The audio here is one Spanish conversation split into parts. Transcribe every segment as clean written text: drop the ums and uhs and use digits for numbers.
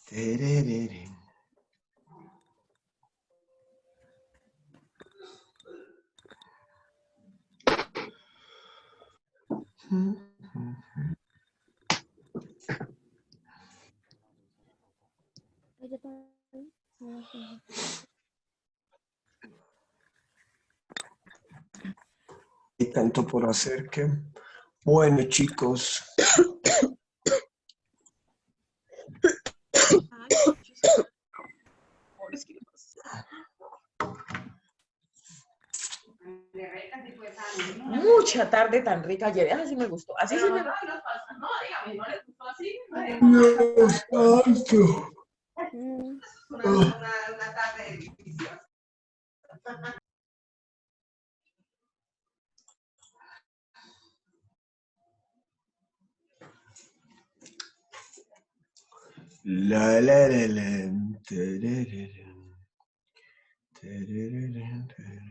Tererere. Hay tanto por hacer que... Bueno, chicos. Mucha tarde tan rica ayer. Así me gustó. Así sí me gustó. No, dígame, ¿no les gustó así? Dios santo. Una tarde deliciosa. La la la la. Tererere. Tererere, tererere.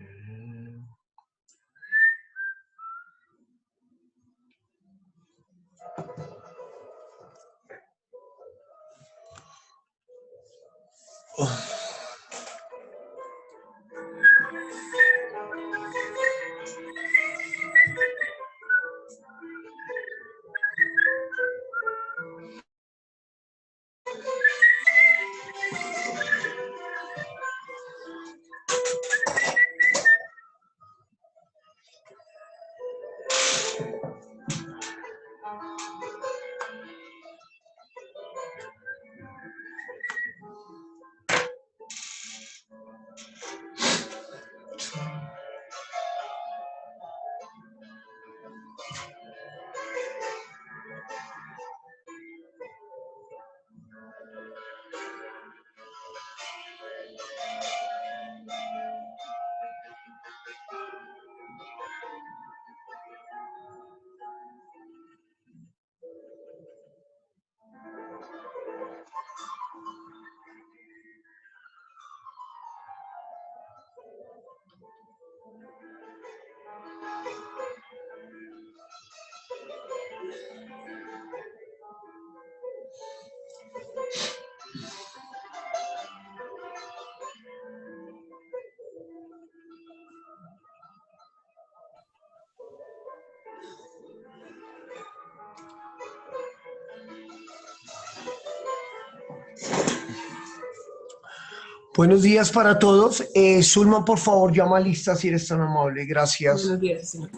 Buenos días para todos. Zulma, por favor, llama a lista si eres tan amable. Gracias. Buenos días, señor.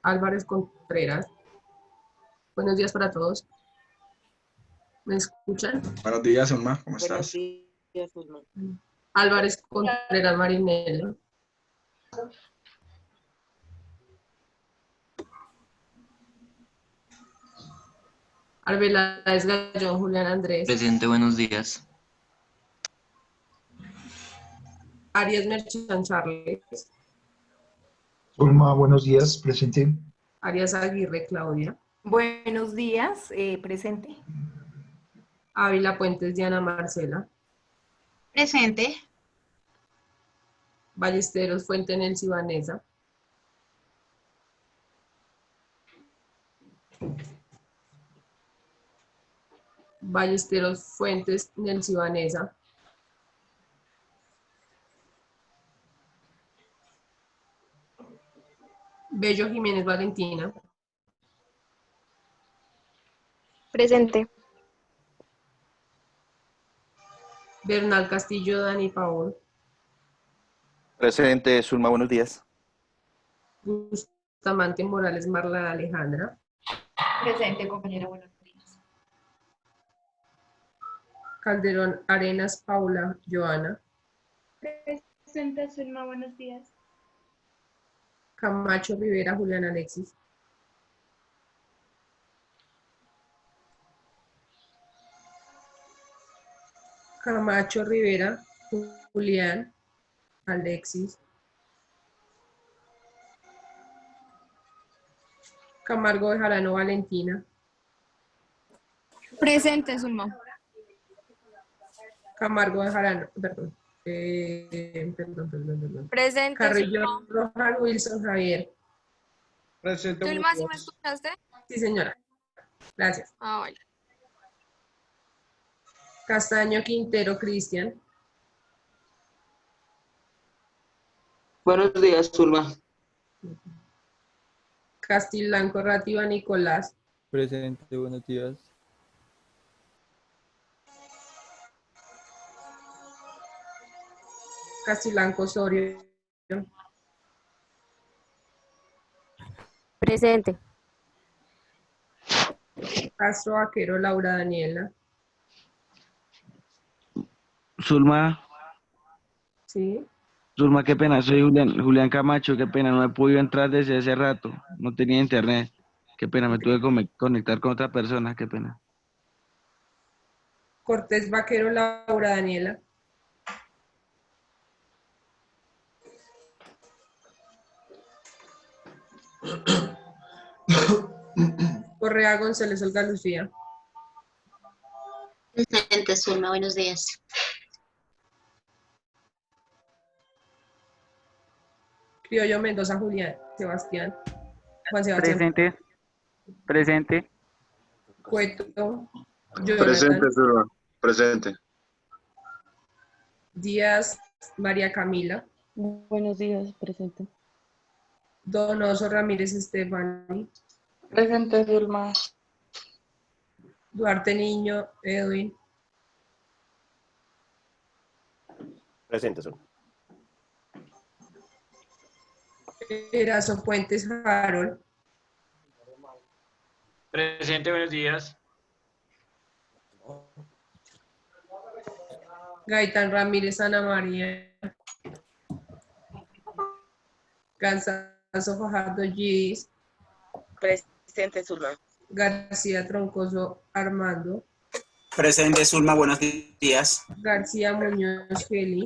Álvarez Contreras. Buenos días para todos. ¿Me escuchan? Buenos días, Zulma, ¿cómo Buenos estás? días, Zulma. Álvarez Contreras Marinela. Arbeláez Gallón Julián Andrés. Presente, buenos días. Arias Merchan Charles. Zulma, buenos días, presente. Arias Aguirre Claudia. Buenos días, presente. Ávila Puentes Diana Marcela. Presente. Ballesteros Fuente Nelcy Vanessa. Ballesteros Fuentes Nelcy Vanessa. Bello Jiménez Valentina. Presente. Bernal Castillo Dani Paul. Presente, Zulma, buenos días. Bustamante Morales Marla Alejandra. Presente, compañera, buenos días. Calderón Arenas Paula Joana. Presente, Zulma, buenos días. Camacho Rivera Julián Alexis. Camacho Rivera Julián Alexis. Camargo de Jarano Valentina. Presente, Zulma. Camargo de Jarano, perdón. Perdón. Presente, Carrillo Zulma. Rojas Wilson Javier. Presente. Zulma, ¿sí me escuchaste? Sí, señora. Gracias. Ah, vale. Castaño Quintero Cristian. Buenos días, Zulma. Castilblanco Rativa Nicolás. Presente, buenos días. Castilblanco Osorio. Presente. Castro Vaquero Laura Daniela. Zulma, Sí. Zulma, qué pena, soy Julián Camacho, qué pena, no he podido entrar desde hace rato, no tenía internet, qué pena, me tuve que conectar con otra persona, qué pena. Cortés Vaquero Laura Daniela. Correa González Olga Lucía. Presente, Zulma, buenos días. Criollo Mendoza Julián Sebastián. Juan Sebastián. Presente. Cueto. Presente, Jonathan. Zulma. Presente. Díaz María Camila. Buenos días, presente. Donoso Ramírez Estefani. Presente, Zulma. Duarte Niño Edwin. Presente, Zulma. Erazo Puentes Harold. Presente, buenos días. Gaitán Ramírez Ana María. Gansazo Fajardo Gis. Presente, Zulma. García Troncoso Armando. Presente, Zulma, buenos días. García Muñoz Kelly.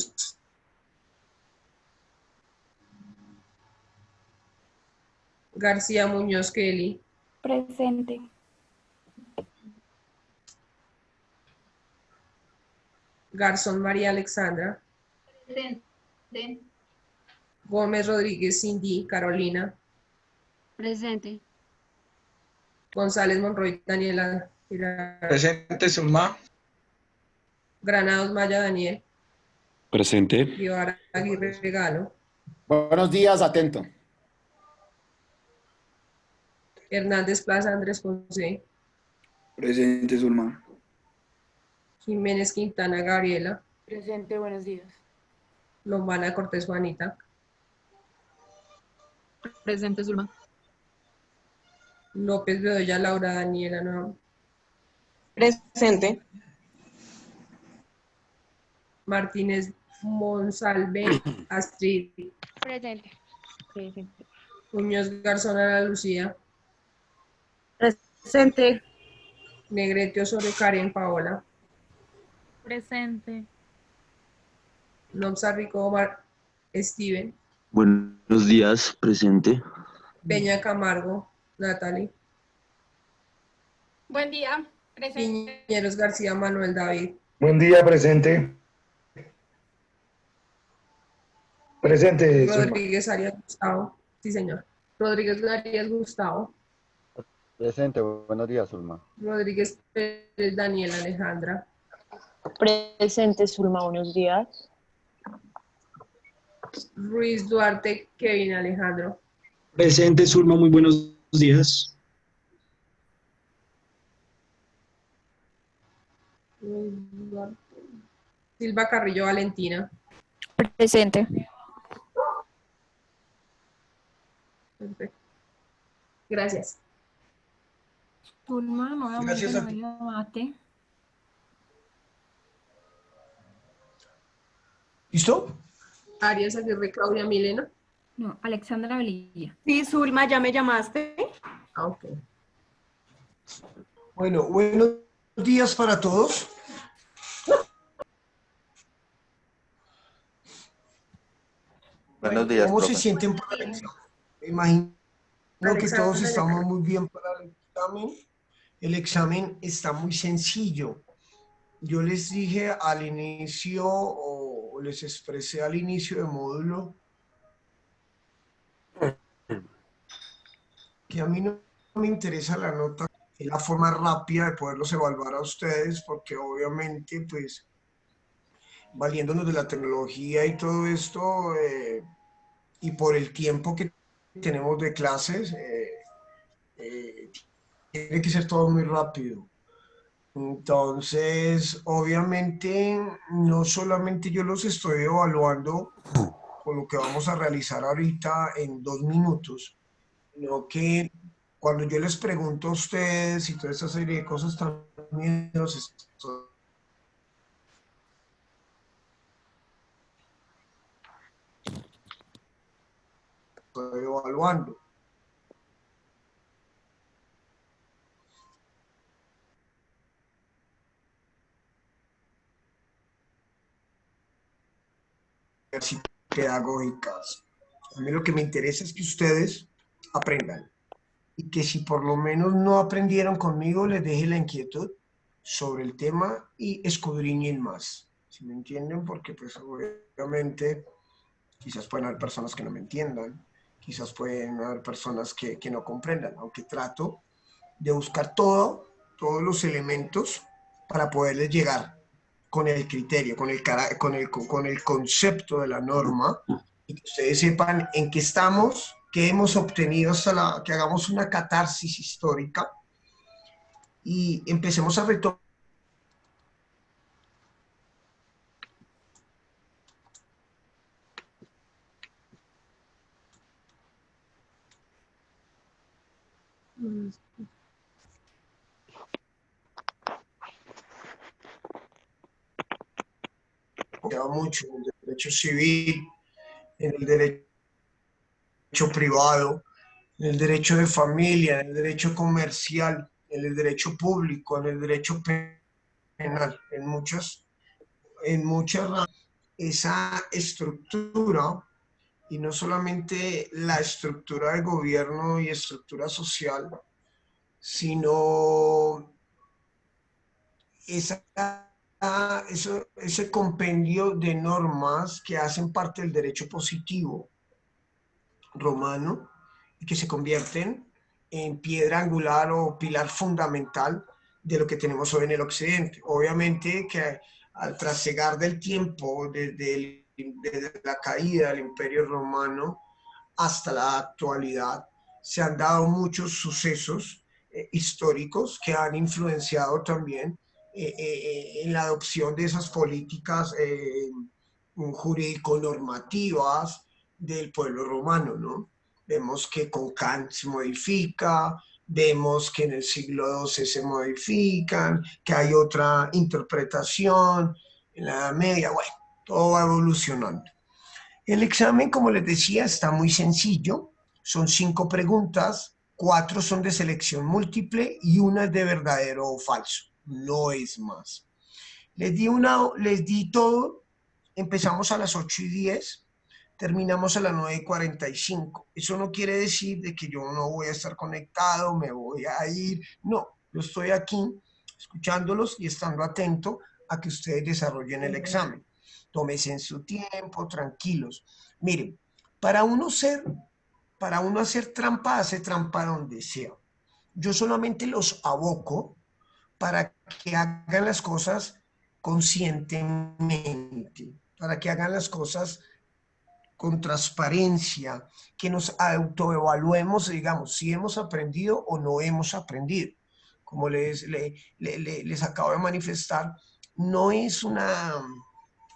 García Muñoz Kelly. Presente. Garzón María Alexandra. Presente. Gómez Rodríguez Cindy Carolina. Presente. González Monroy Daniela. Presente, Zulma. Granados Maya Daniel. Presente. Guevara Aguirre Regalo. Buenos días, atento. Hernández Plaza Andrés José. Presente, Zulma. Jiménez Quintana Gabriela. Presente, buenos días. Lombana Cortés Juanita. Presente, Zulma. López Bedoya Laura Daniela no. Presente. Martínez Monsalve Astrid. Presente. Presente. Muñoz Garzón Ana Lucía. Presente. Negrete Osorio Karen Paola. Presente. Nobsa Rico Omar Steven. Buenos días, presente. Peña Camargo Natalie. Buen día. Presente. Piñeros García Manuel David. Buen día, presente. Presente, Zulma. Rodríguez Arias Gustavo. Sí, señor. Rodríguez Arias Gustavo. Presente, buenos días, Zulma. Rodríguez Pérez Daniel Alejandra. Presente, Zulma, buenos días. Ruiz Duarte Kevin Alejandro. Presente, Zulma, muy buenos días. Ruiz Duarte. Silva Carrillo Valentina. Presente. Perfecto. Gracias. Zulma, nuevamente Gracias a no ti. me llamaste. ¿Listo? Arias Aguirre Claudia Milena. No, Alexandra Velilla. Sí, Zulma, ¿ya me llamaste? Ah, ok. Bueno, buenos días para todos. Buenos días, ¿Cómo se profe. sienten para el examen? Me imagino que todos estamos muy bien para el examen. El examen está muy sencillo. Yo les dije al inicio, o les expresé al inicio del módulo, que a mí no me interesa la nota, es la forma rápida de poderlos evaluar a ustedes, porque obviamente, pues, valiéndonos de la tecnología y todo esto, y por el tiempo que tenemos de clases, tiene que ser todo muy rápido. Entonces, obviamente, no solamente yo los estoy evaluando con lo que vamos a realizar ahorita en 2 minutos, sino que cuando yo les pregunto a ustedes y toda esa serie de cosas también los estoy evaluando. Pedagógicas. A mí lo que me interesa es que ustedes aprendan y que si por lo menos no aprendieron conmigo, les deje la inquietud sobre el tema y escudriñen más. ¿Sí me entienden? Porque pues obviamente quizás pueden haber personas que no me entiendan, quizás pueden haber personas que no comprendan, aunque trato de buscar todos los elementos para poderles llegar con el criterio, con el concepto de la norma, y que ustedes sepan en qué estamos, qué hemos obtenido hasta que hagamos una catarsis histórica y empecemos a retomar. Mucho en el derecho civil, en el derecho privado, en el derecho de familia, en el derecho comercial, en el derecho público, en el derecho penal, en muchas ramas. Esa estructura, y no solamente la estructura de gobierno y estructura social, sino ese compendio de normas que hacen parte del derecho positivo romano y que se convierten en piedra angular o pilar fundamental de lo que tenemos hoy en el occidente. Obviamente que al trasegar del tiempo, desde la caída del Imperio Romano hasta la actualidad, se han dado muchos sucesos históricos que han influenciado también en la adopción de esas políticas jurídico-normativas del pueblo romano, ¿no? Vemos que con Kant se modifica, vemos que en el siglo XII se modifican, que hay otra interpretación, en la Edad Media, bueno, todo va evolucionando. El examen, como les decía, está muy sencillo, son 5 preguntas, 4 son de selección múltiple y una es de verdadero o falso, no es más. Les di todo, empezamos a las 8:10, terminamos a las 9:45. Eso no quiere decir de que yo no voy a estar conectado, me voy a ir, no, yo estoy aquí escuchándolos y estando atento a que ustedes desarrollen el examen. Tómense en su tiempo, tranquilos. Miren, para uno hacer trampa, hace trampa donde sea. Yo solamente los aboco para que hagan las cosas conscientemente, para que hagan las cosas con transparencia, que nos autoevaluemos, digamos, si hemos aprendido o no hemos aprendido. Como les acabo de manifestar, no es un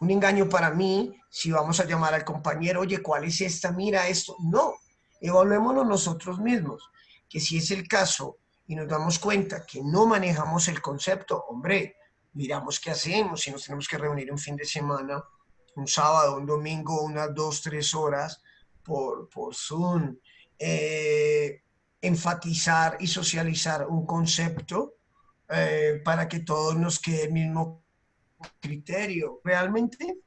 engaño para mí si vamos a llamar al compañero, oye, ¿cuál es esta? Mira esto. No, evaluémonos nosotros mismos, que si es el caso y nos damos cuenta que no manejamos el concepto, hombre, miramos qué hacemos, si nos tenemos que reunir un fin de semana, un sábado, un domingo, unas 2, 3 horas por Zoom, enfatizar y socializar un concepto para que todos nos quede el mismo criterio. Realmente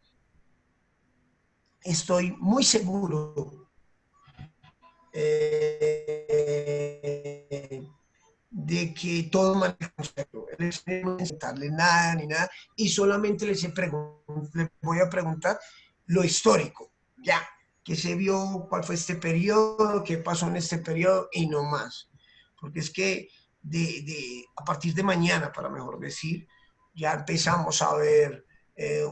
estoy muy seguro de que todos manejan el concepto. No necesitarle nada ni nada y solamente les voy a preguntar lo histórico, ya, qué se vio, cuál fue este periodo, qué pasó en este periodo y no más. Porque es que a partir de mañana, para mejor decir, ya empezamos a ver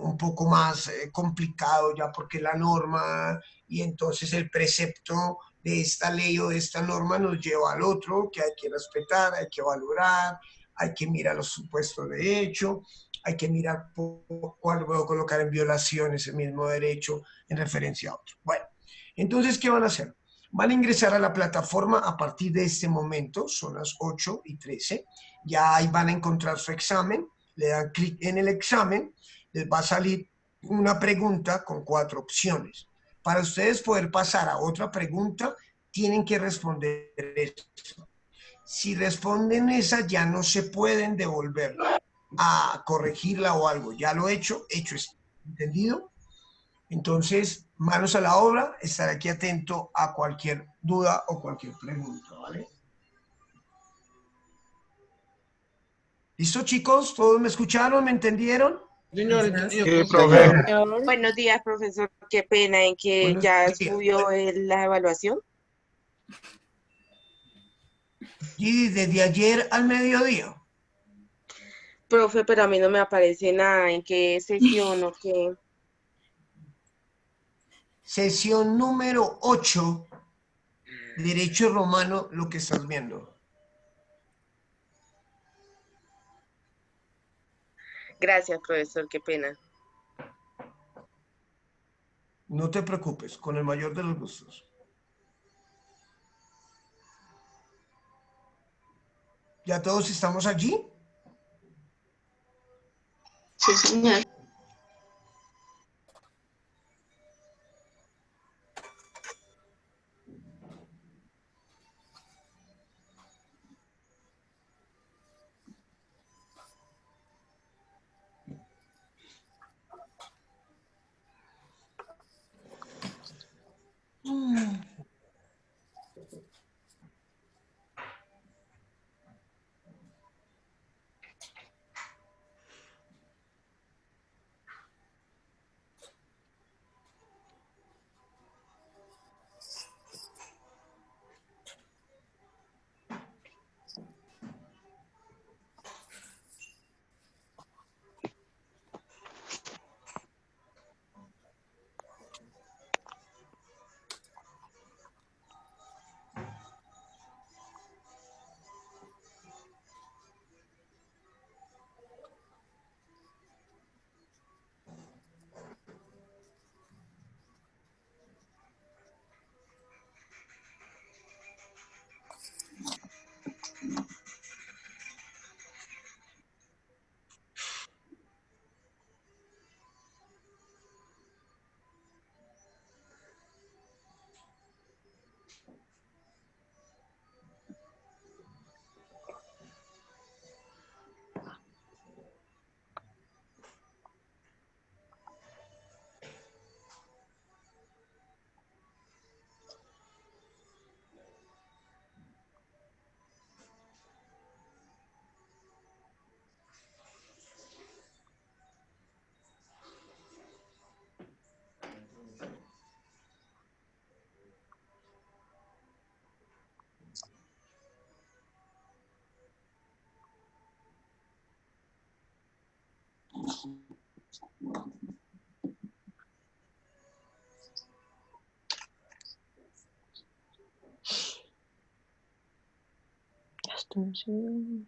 un poco más complicado ya porque la norma y entonces el precepto de esta ley o de esta norma nos lleva al otro, que hay que respetar, hay que valorar, hay que mirar los supuestos de hecho, hay que mirar cuándo puedo colocar en violación ese mismo derecho en referencia a otro. Bueno, entonces, ¿qué van a hacer? Van a ingresar a la plataforma a partir de este momento, son las 8:13, ya ahí van a encontrar su examen, le dan clic en el examen, les va a salir una pregunta con 4 opciones. Para ustedes poder pasar a otra pregunta, tienen que responder eso. Si responden esa, ya no se pueden devolver a corregirla o algo. Ya lo hecho está. ¿Entendido? Entonces, manos a la obra, estaré aquí atento a cualquier duda o cualquier pregunta, ¿vale? ¿Listo, chicos? ¿Todos me escucharon? ¿Me entendieron? Buenos días, profesor. Qué pena en que Buenos ya días. subió la evaluación. Y desde ayer al mediodía. Profe, pero a mí no me aparece nada. ¿En qué sesión o qué? Sesión número 8, Derecho Romano, lo que estás viendo. Gracias, profesor. Qué pena. No te preocupes, con el mayor de los gustos. ¿Ya todos estamos allí? Sí, señor. Abstención.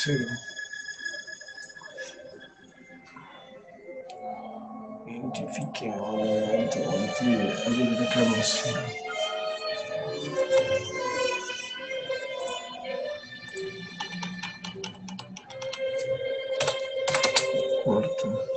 0. Identifiquemos alguna reclamación. Corto.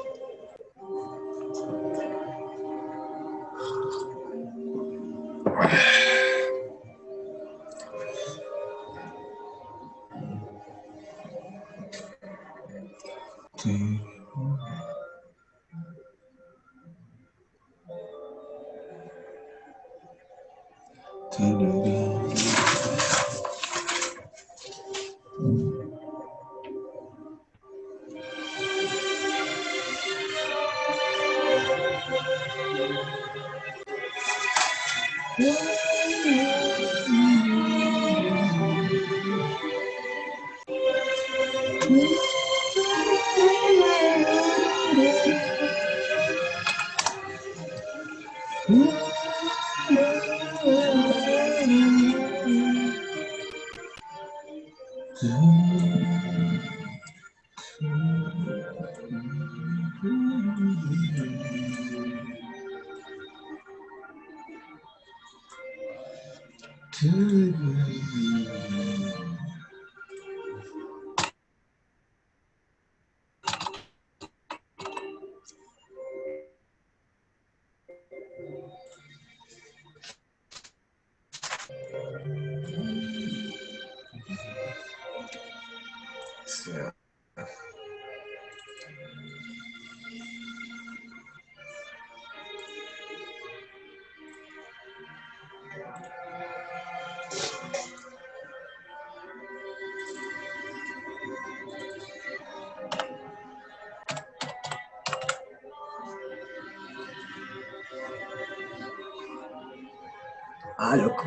Ah, loco.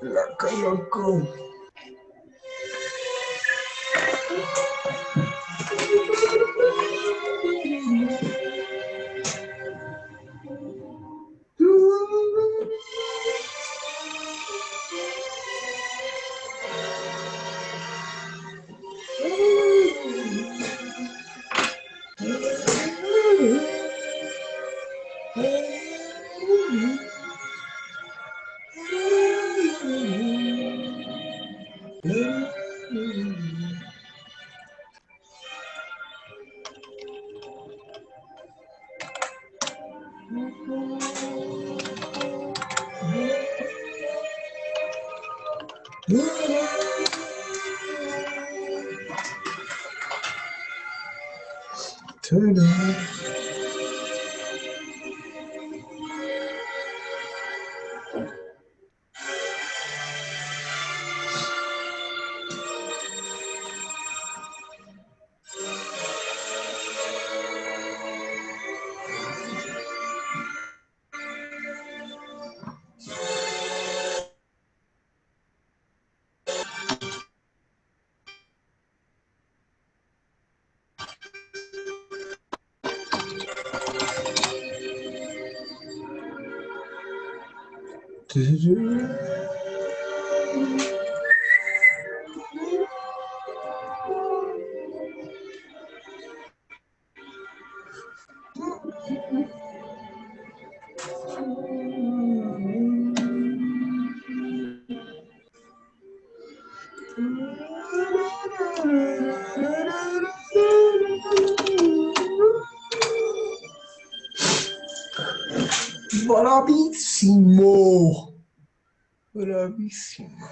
Loco. Turn on. Bravísimo. Bravísimo.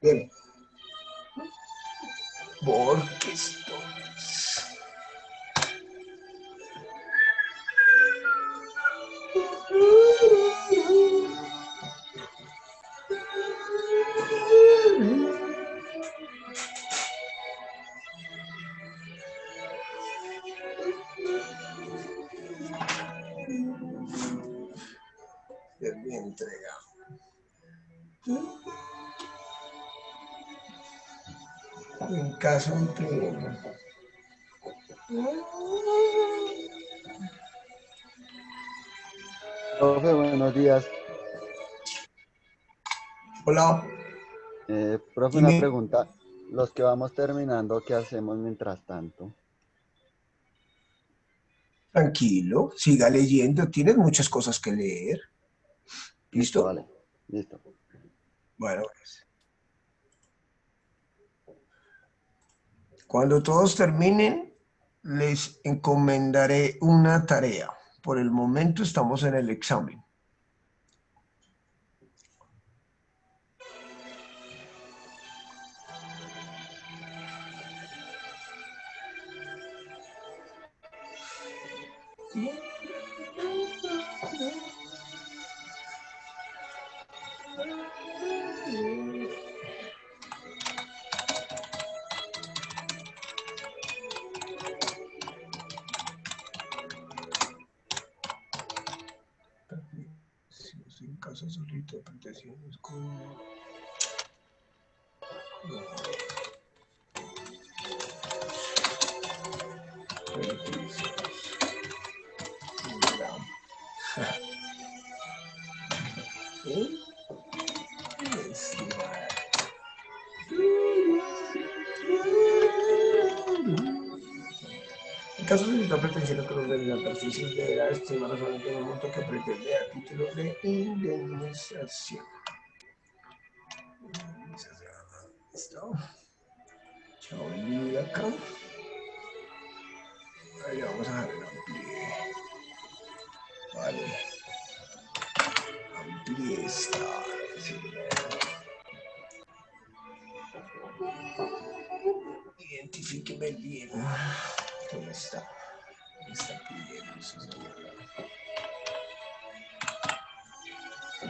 Bien. Borgestones. De mi entrega. En caso de Profe, buenos días. Hola. Profe, una pregunta. Los que vamos terminando, ¿qué hacemos mientras tanto? Tranquilo, siga leyendo. Tienes muchas cosas que leer. ¿Listo? Vale, listo. Bueno, pues. Cuando todos terminen, les encomendaré una tarea. Por el momento estamos en el examen. En casa solito, interpretaciones como... En caso de necesitar pretensiones con los beneficios de la estimada solamente un monto que pretende a título de indemnización. ¿Listo? Chao, olvida acá. Ahí vamos a dejar el amplíe. Vale. Amplíe esta. Sí. Identifíqueme bien. ¿Dónde está? Está bien, eso es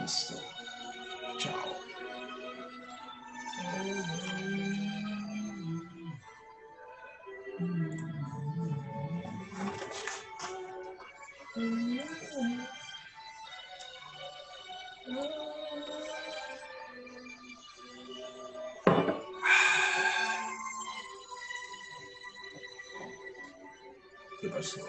listo. Chao. ¿Qué pasó?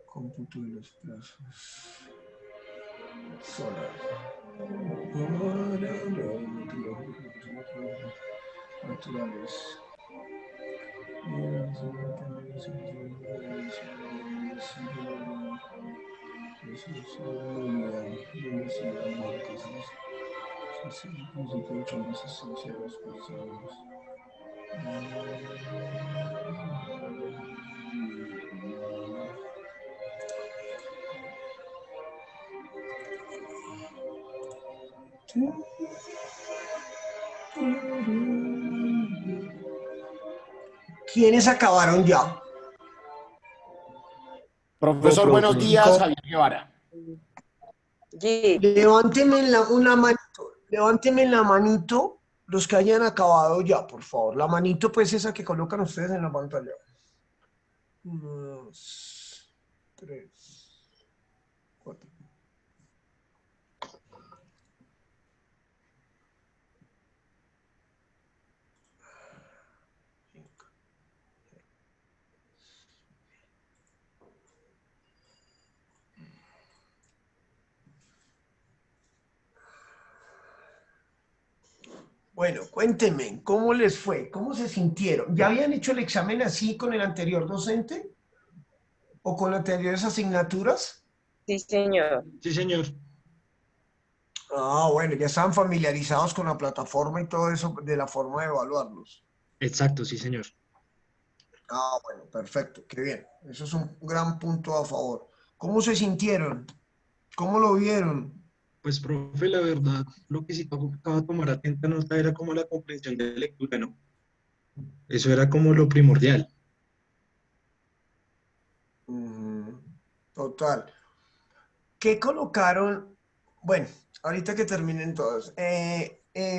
Cómputo de los plazos. Solar. Naturales. ¿Quiénes acabaron ya? Profesor, buenos días, Javier Guevara. Levánteme levánteme la manito los que hayan acabado ya, por favor. La manito, pues, esa que colocan ustedes en la pantalla. 1, 2, 3, 4. Bueno, cuéntenme, ¿cómo les fue? ¿Cómo se sintieron? ¿Ya habían hecho el examen así con el anterior docente? ¿O con anteriores asignaturas? Sí, señor. Sí, señor. Ah, bueno, ya estaban familiarizados con la plataforma y todo eso de la forma de evaluarlos. Exacto, sí, señor. Ah, bueno, perfecto, qué bien. Eso es un gran punto a favor. ¿Cómo se sintieron? ¿Cómo lo vieron? Pues, profe, la verdad, lo que sí tocaba tomar atenta nota era como la comprensión de lectura, ¿no? Eso era como lo primordial. Total. ¿Qué colocaron? Bueno, ahorita que terminen todos.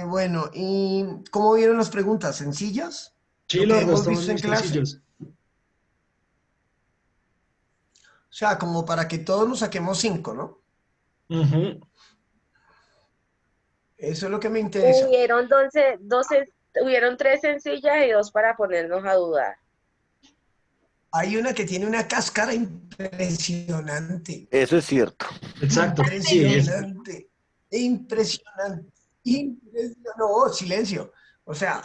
Bueno, ¿y cómo vieron las preguntas? ¿Sencillas? Sí, ¿Lo la que verdad, hemos estaban visto en muy clase? sencillos. O sea, como para que todos nos saquemos 5, ¿no? Ujú. Eso es lo que me interesa. Hubieron 3 sencillas y 2 para ponernos a dudar. Hay una que tiene una cáscara impresionante. Eso es cierto. Exacto. Sí, Impresionante. Impresionante. No, silencio. O sea,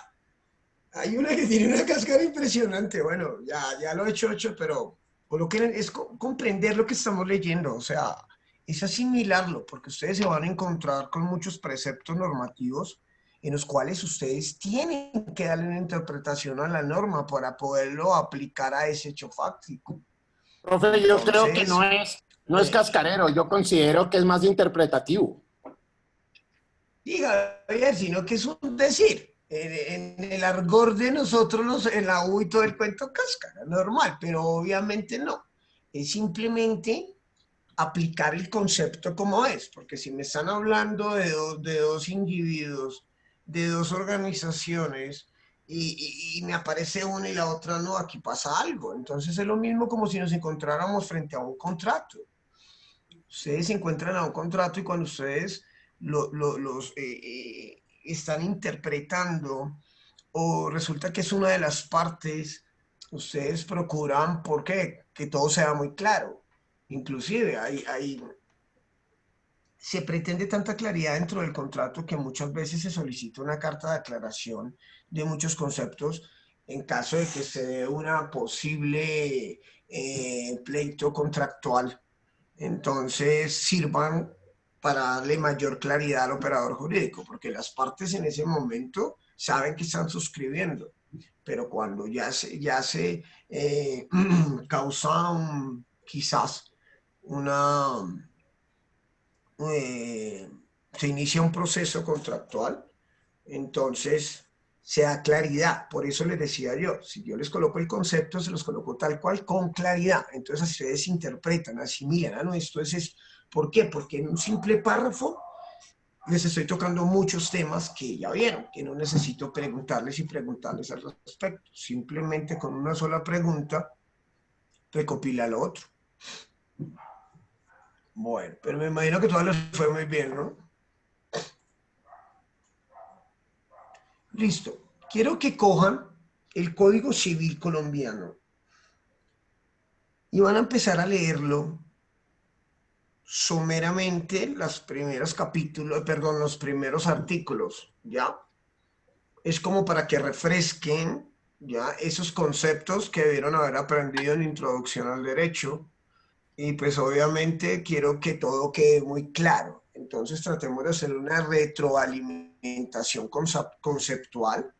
hay una que tiene una cáscara impresionante. Bueno, ya lo he hecho, pero es comprender lo que estamos leyendo. O sea, es asimilarlo, porque ustedes se van a encontrar con muchos preceptos normativos en los cuales ustedes tienen que darle una interpretación a la norma para poderlo aplicar a ese hecho fáctico. Profe, yo creo que Entonces, no es cascarero, yo considero que es más interpretativo. diga, Javier, sino que es un decir. En el argor de nosotros, en la U y todo el cuento, cáscara, normal, pero obviamente no. Es simplemente aplicar el concepto como es, porque si me están hablando de dos individuos, de dos organizaciones, y me aparece una y la otra no, aquí pasa algo. Entonces es lo mismo como si nos encontráramos frente a un contrato. Ustedes se encuentran a un contrato y cuando ustedes están interpretando o resulta que es una de las partes, ustedes procuran, ¿por qué? Que todo sea muy claro. Inclusive se pretende tanta claridad dentro del contrato que muchas veces se solicita una carta de aclaración de muchos conceptos en caso de que se dé una posible pleito contractual. Entonces sirvan para darle mayor claridad al operador jurídico, porque las partes en ese momento saben que están suscribiendo, pero cuando ya se causa quizás se inicia un proceso contractual, entonces se da claridad. Por eso les decía yo, si yo les coloco el concepto, se los coloco tal cual con claridad. Entonces ustedes interpretan, asimilan, no, esto es esto. ¿Por qué? Porque en un simple párrafo les estoy tocando muchos temas que ya vieron, que no necesito preguntarles y preguntarles al respecto. Simplemente con una sola pregunta recopila lo otro. Bueno, pero me imagino que todo les fue muy bien, ¿no? Listo. Quiero que cojan el Código Civil colombiano y van a empezar a leerlo someramente los primeros artículos, ¿ya? Es como para que refresquen, ¿ya? Esos conceptos que debieron haber aprendido en Introducción al Derecho. Y pues obviamente quiero que todo quede muy claro. Entonces tratemos de hacer una retroalimentación conceptual,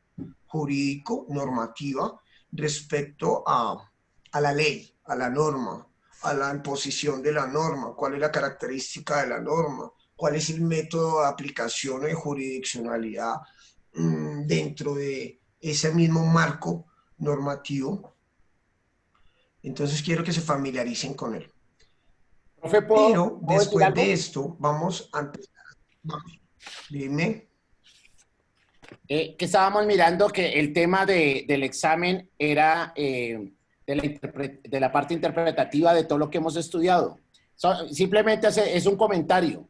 jurídico, normativa, respecto a la ley, a la norma, a la imposición de la norma, cuál es la característica de la norma, cuál es el método de aplicación de jurisdiccionalidad dentro de ese mismo marco normativo. Entonces quiero que se familiaricen con él. Profe, Pero después de esto, vamos a empezar. Dime. Que estábamos mirando que el tema del examen era de la parte interpretativa de todo lo que hemos estudiado. Simplemente es un comentario.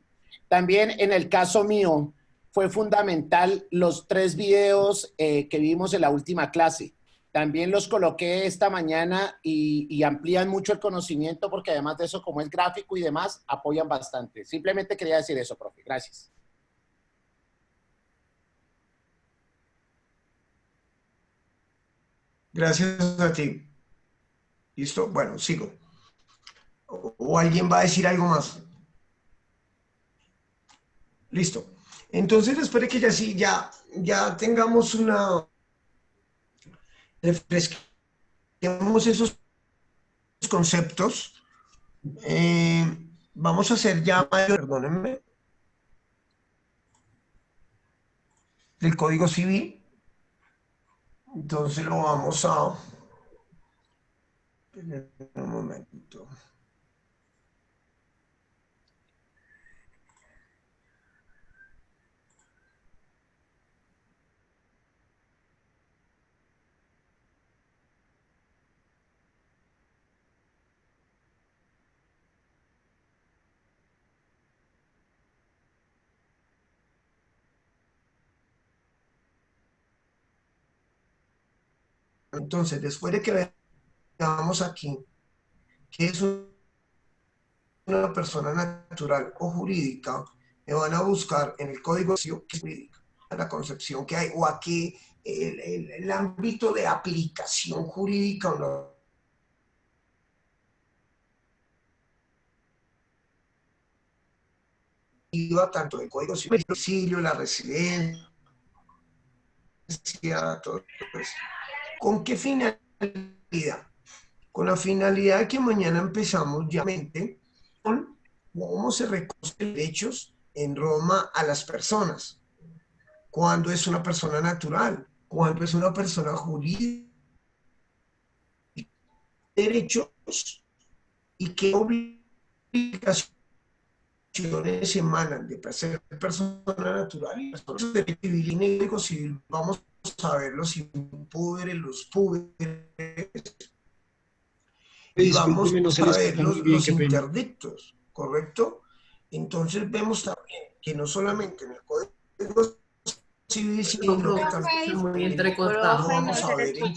También en el caso mío fue fundamental los 3 videos que vimos en la última clase. También los coloqué esta mañana y amplían mucho el conocimiento porque además de eso, como es gráfico y demás, apoyan bastante. Simplemente quería decir eso, profe. Gracias. Gracias a ti. ¿Listo? Bueno, sigo. ¿O alguien va a decir algo más? Listo. Entonces, después de que ya tengamos una... refresquemos esos conceptos, vamos a hacer ya, perdónenme, del Código Civil. Entonces lo vamos a... un momento. Entonces, después de que veamos aquí que es una persona natural o jurídica, me van a buscar en el Código Civil jurídica, la concepción que hay, o aquí el ámbito de aplicación jurídica o no. Tanto del Código Civil, el domicilio, la residencia, todo eso. ¿Con qué finalidad? Con la finalidad de que mañana empezamos ya con cómo se reconocen derechos en Roma a las personas. ¿Cuándo es una persona natural? ¿Cuándo es una persona jurídica? Derechos y qué obligaciones obligaciones emanan de ser persona natural y las personas de derecho civil y código civil vamos a ver los impúberes, los púberes, y vamos Discúlpeme, no se a le ver escucha muy bien, los qué pena. interdictos, ¿correcto? Entonces vemos también que no solamente en el Código Civil, sino que también Muy entrecortado. vamos a ver en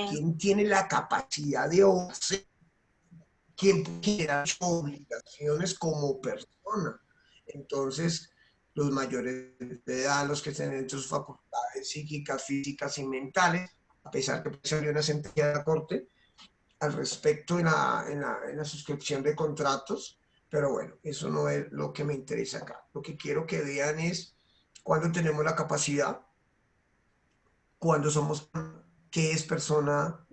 quién tiene la capacidad de hacer, quién tiene obligaciones como persona. Entonces, los mayores de edad, los que tienen sus facultades psíquicas, físicas y mentales, a pesar que salió una sentencia de la Corte al respecto en la suscripción de contratos, pero bueno, eso no es lo que me interesa acá. Lo que quiero que vean es cuándo tenemos la capacidad, cuándo somos, qué es persona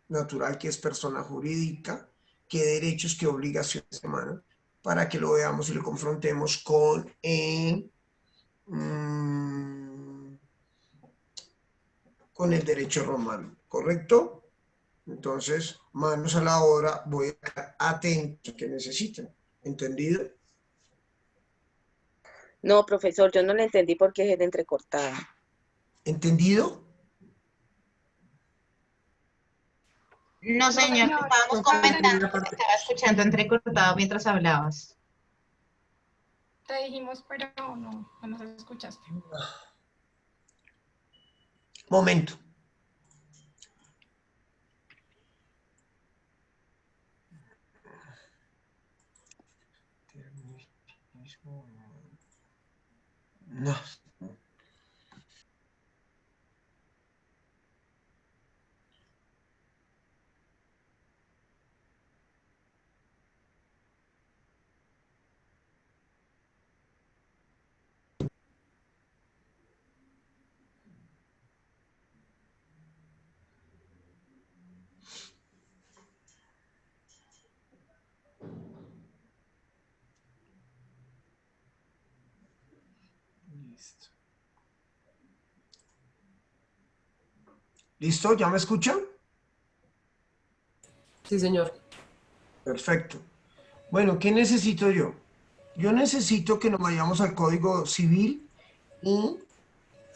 natural, qué es persona jurídica, qué derechos, qué obligaciones emanan, para que lo veamos y lo confrontemos con el derecho romano, ¿correcto? Entonces, manos a la obra, voy a estar atento a que necesiten. ¿Entendido? No, profesor, yo no le entendí porque es de entrecortada. ¿Entendido? No, señor, estábamos comentando que te estaba escuchando entrecortado mientras hablabas. Te dijimos, pero no nos escuchaste. Momento. No. Listo. ¿Listo? ¿Ya me escuchan? Sí, señor. Perfecto. Bueno, ¿qué necesito yo? Yo necesito que nos vayamos al Código Civil y...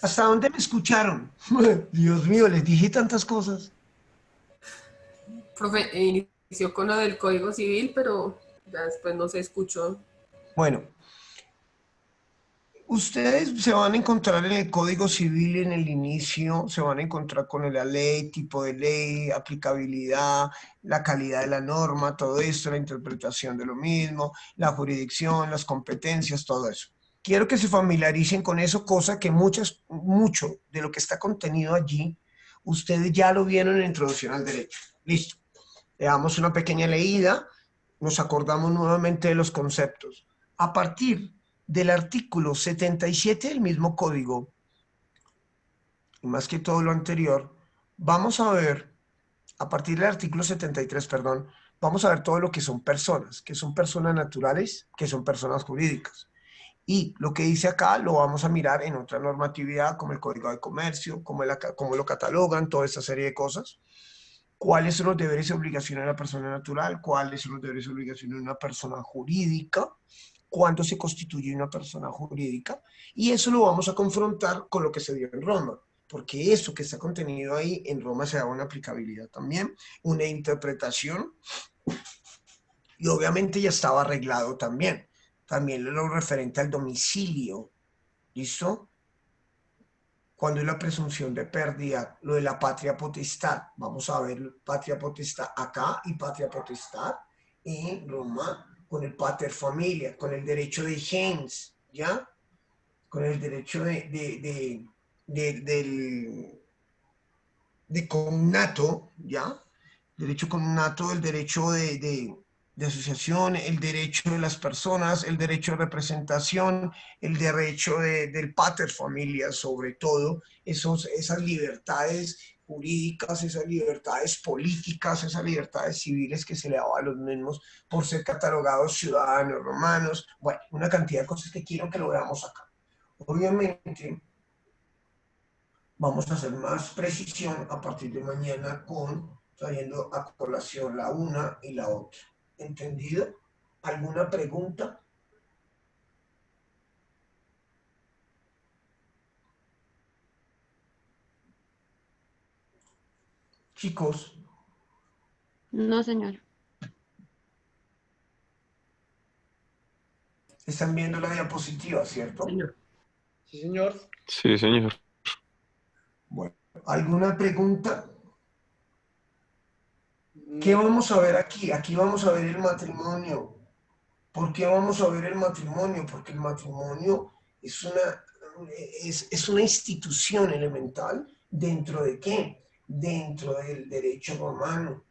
¿Hasta dónde me escucharon? Dios mío, les dije tantas cosas. Profe, inició con lo del Código Civil, pero ya después no se escuchó. Bueno, ustedes se van a encontrar en el Código Civil en el inicio, se van a encontrar con la ley, tipo de ley, aplicabilidad, la calidad de la norma, todo esto, la interpretación de lo mismo, la jurisdicción, las competencias, todo eso. Quiero que se familiaricen con eso, cosa que mucho de lo que está contenido allí, ustedes ya lo vieron en la introducción al derecho. Listo. Le damos una pequeña leída, nos acordamos nuevamente de los conceptos. A partir del artículo 77 del mismo código, y más que todo lo anterior, vamos a ver, a partir del artículo 73, perdón, vamos a ver todo lo que son personas naturales, que son personas jurídicas. Y lo que dice acá lo vamos a mirar en otra normatividad, como el Código de Comercio, cómo lo catalogan, toda esta serie de cosas. ¿Cuáles son los deberes y obligaciones de una persona natural? ¿Cuáles son los deberes y obligaciones de una persona jurídica? ¿Cuándo se constituye una persona jurídica? Y eso lo vamos a confrontar con lo que se dio en Roma, porque eso que está contenido ahí en Roma se da una aplicabilidad también, una interpretación, y obviamente ya estaba arreglado también. También lo referente al domicilio, ¿listo? Cuando es la presunción de pérdida, lo de la patria potestad. Vamos a ver patria potestad acá y patria potestad en Roma con el pater familia, con el derecho de gens, ¿ya? Con el derecho de cognato, ¿ya? Derecho cognato, el derecho de asociación, el derecho de las personas, el derecho de representación, el derecho del pater familia, sobre todo, esas libertades jurídicas, esas libertades políticas, esas libertades civiles que se le daban a los mismos por ser catalogados ciudadanos romanos. Bueno, una cantidad de cosas que quiero que lo veamos acá. Obviamente, vamos a hacer más precisión a partir de mañana trayendo a colación la una y la otra. ¿Entendido? ¿Alguna pregunta? Chicos, No, señor. están viendo la diapositiva, ¿cierto? Señor. Sí, señor. Sí, señor. Bueno, ¿alguna pregunta? ¿Qué vamos a ver aquí? Aquí vamos a ver el matrimonio. ¿Por qué vamos a ver el matrimonio? Porque el matrimonio es una institución elemental. ¿Dentro de qué? Dentro del derecho romano.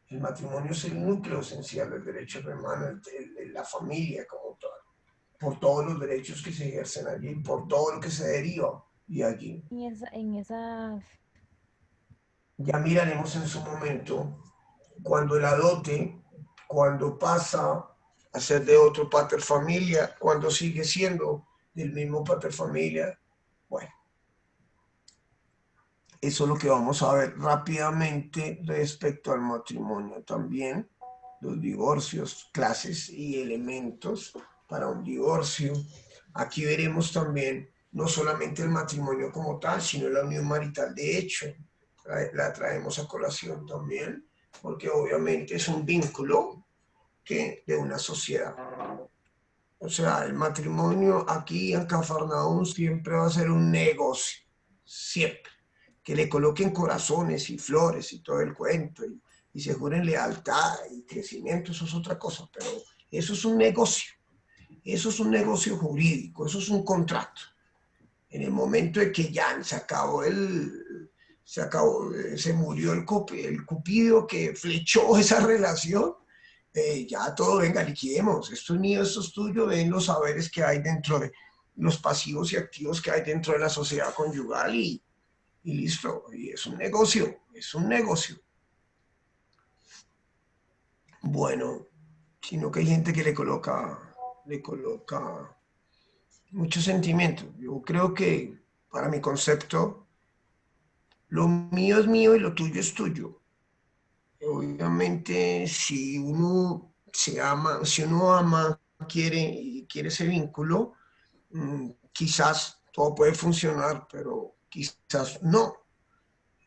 El matrimonio es el núcleo esencial del derecho romano, de la familia como tal, por todos los derechos que se ejercen allí, por todo lo que se deriva de allí. Ya miraremos en su momento cuando la dote, cuando pasa a ser de otro pater familia, cuando sigue siendo del mismo pater familia. Bueno, eso es lo que vamos a ver rápidamente respecto al matrimonio también, los divorcios, clases y elementos para un divorcio. Aquí veremos también no solamente el matrimonio como tal, sino la unión marital de hecho. La traemos a colación también, porque obviamente es un vínculo de una sociedad. O sea, el matrimonio aquí en Cafarnaúm siempre va a ser un negocio, siempre. Que le coloquen corazones y flores y todo el cuento y se juren lealtad y crecimiento, eso es otra cosa, pero eso es un negocio. Eso es un negocio jurídico, eso es un contrato. En el momento de que ya se murió el cupido que flechó esa relación, ya todo, venga, liquidemos, esto es mío, esto es tuyo, ven los saberes que hay dentro de los pasivos y activos que hay dentro de la sociedad conyugal y listo, y es un negocio, es un negocio. Bueno, sino que hay gente que le coloca mucho sentimiento. Yo creo que, para mi concepto, lo mío es mío y lo tuyo es tuyo. Obviamente, si uno ama, quiere ese vínculo, quizás todo puede funcionar, pero quizás no.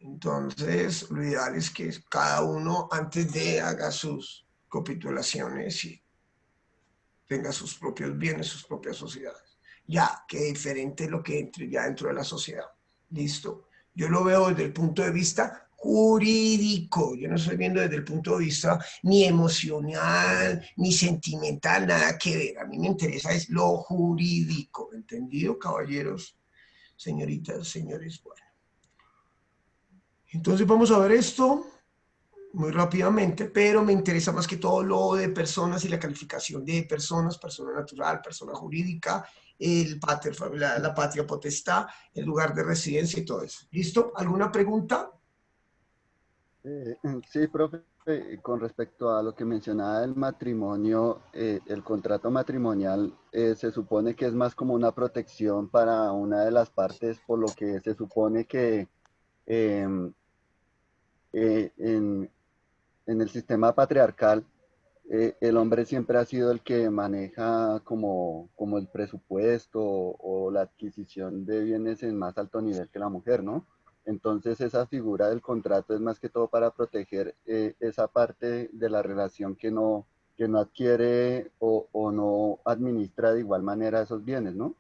Entonces, lo ideal es que cada uno antes de haga sus capitulaciones y tenga sus propios bienes, sus propias sociedades. Ya, que diferente lo que entre ya dentro de la sociedad. Listo. Yo lo veo desde el punto de vista jurídico. Yo no estoy viendo desde el punto de vista ni emocional, ni sentimental, nada que ver. A mí me interesa es lo jurídico. ¿Entendido, caballeros, señoritas, señores? Bueno. Entonces vamos a ver esto muy rápidamente, pero me interesa más que todo lo de personas y la calificación de personas, persona natural, persona jurídica, la patria potestad, el lugar de residencia y todo eso. ¿Listo? ¿Alguna pregunta? Sí, profe, con respecto a lo que mencionaba del matrimonio, el contrato matrimonial se supone que es más como una protección para una de las partes, por lo que se supone que en el sistema patriarcal, el hombre siempre ha sido el que maneja como el presupuesto o la adquisición de bienes en más alto nivel que la mujer, ¿no? Entonces esa figura del contrato es más que todo para proteger esa parte de la relación que no adquiere o no administra de igual manera esos bienes, ¿no?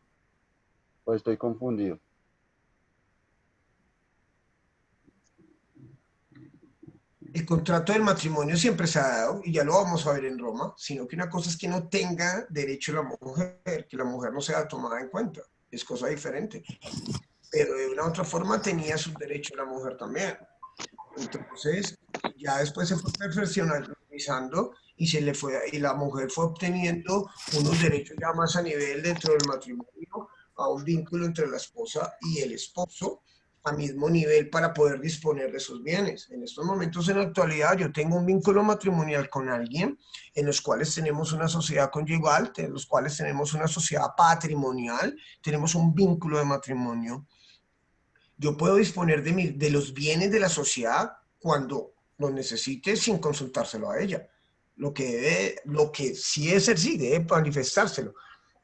¿O estoy confundido? El contrato del matrimonio siempre se ha dado, y ya lo vamos a ver en Roma, sino que una cosa es que no tenga derecho la mujer, que la mujer no sea tomada en cuenta, es cosa diferente. Pero de una u otra forma tenía sus derechos la mujer también. Entonces, ya después se fue perfeccionando y la mujer fue obteniendo unos derechos ya más a nivel dentro del matrimonio, a un vínculo entre la esposa y el esposo, a mismo nivel para poder disponer de sus bienes. En estos momentos, en la actualidad, yo tengo un vínculo matrimonial con alguien, en los cuales tenemos una sociedad conyugal, en los cuales tenemos una sociedad patrimonial, tenemos un vínculo de matrimonio. Yo puedo disponer de los bienes de la sociedad cuando los necesite sin consultárselo a ella. lo que sí debe ser, sí, debe manifestárselo.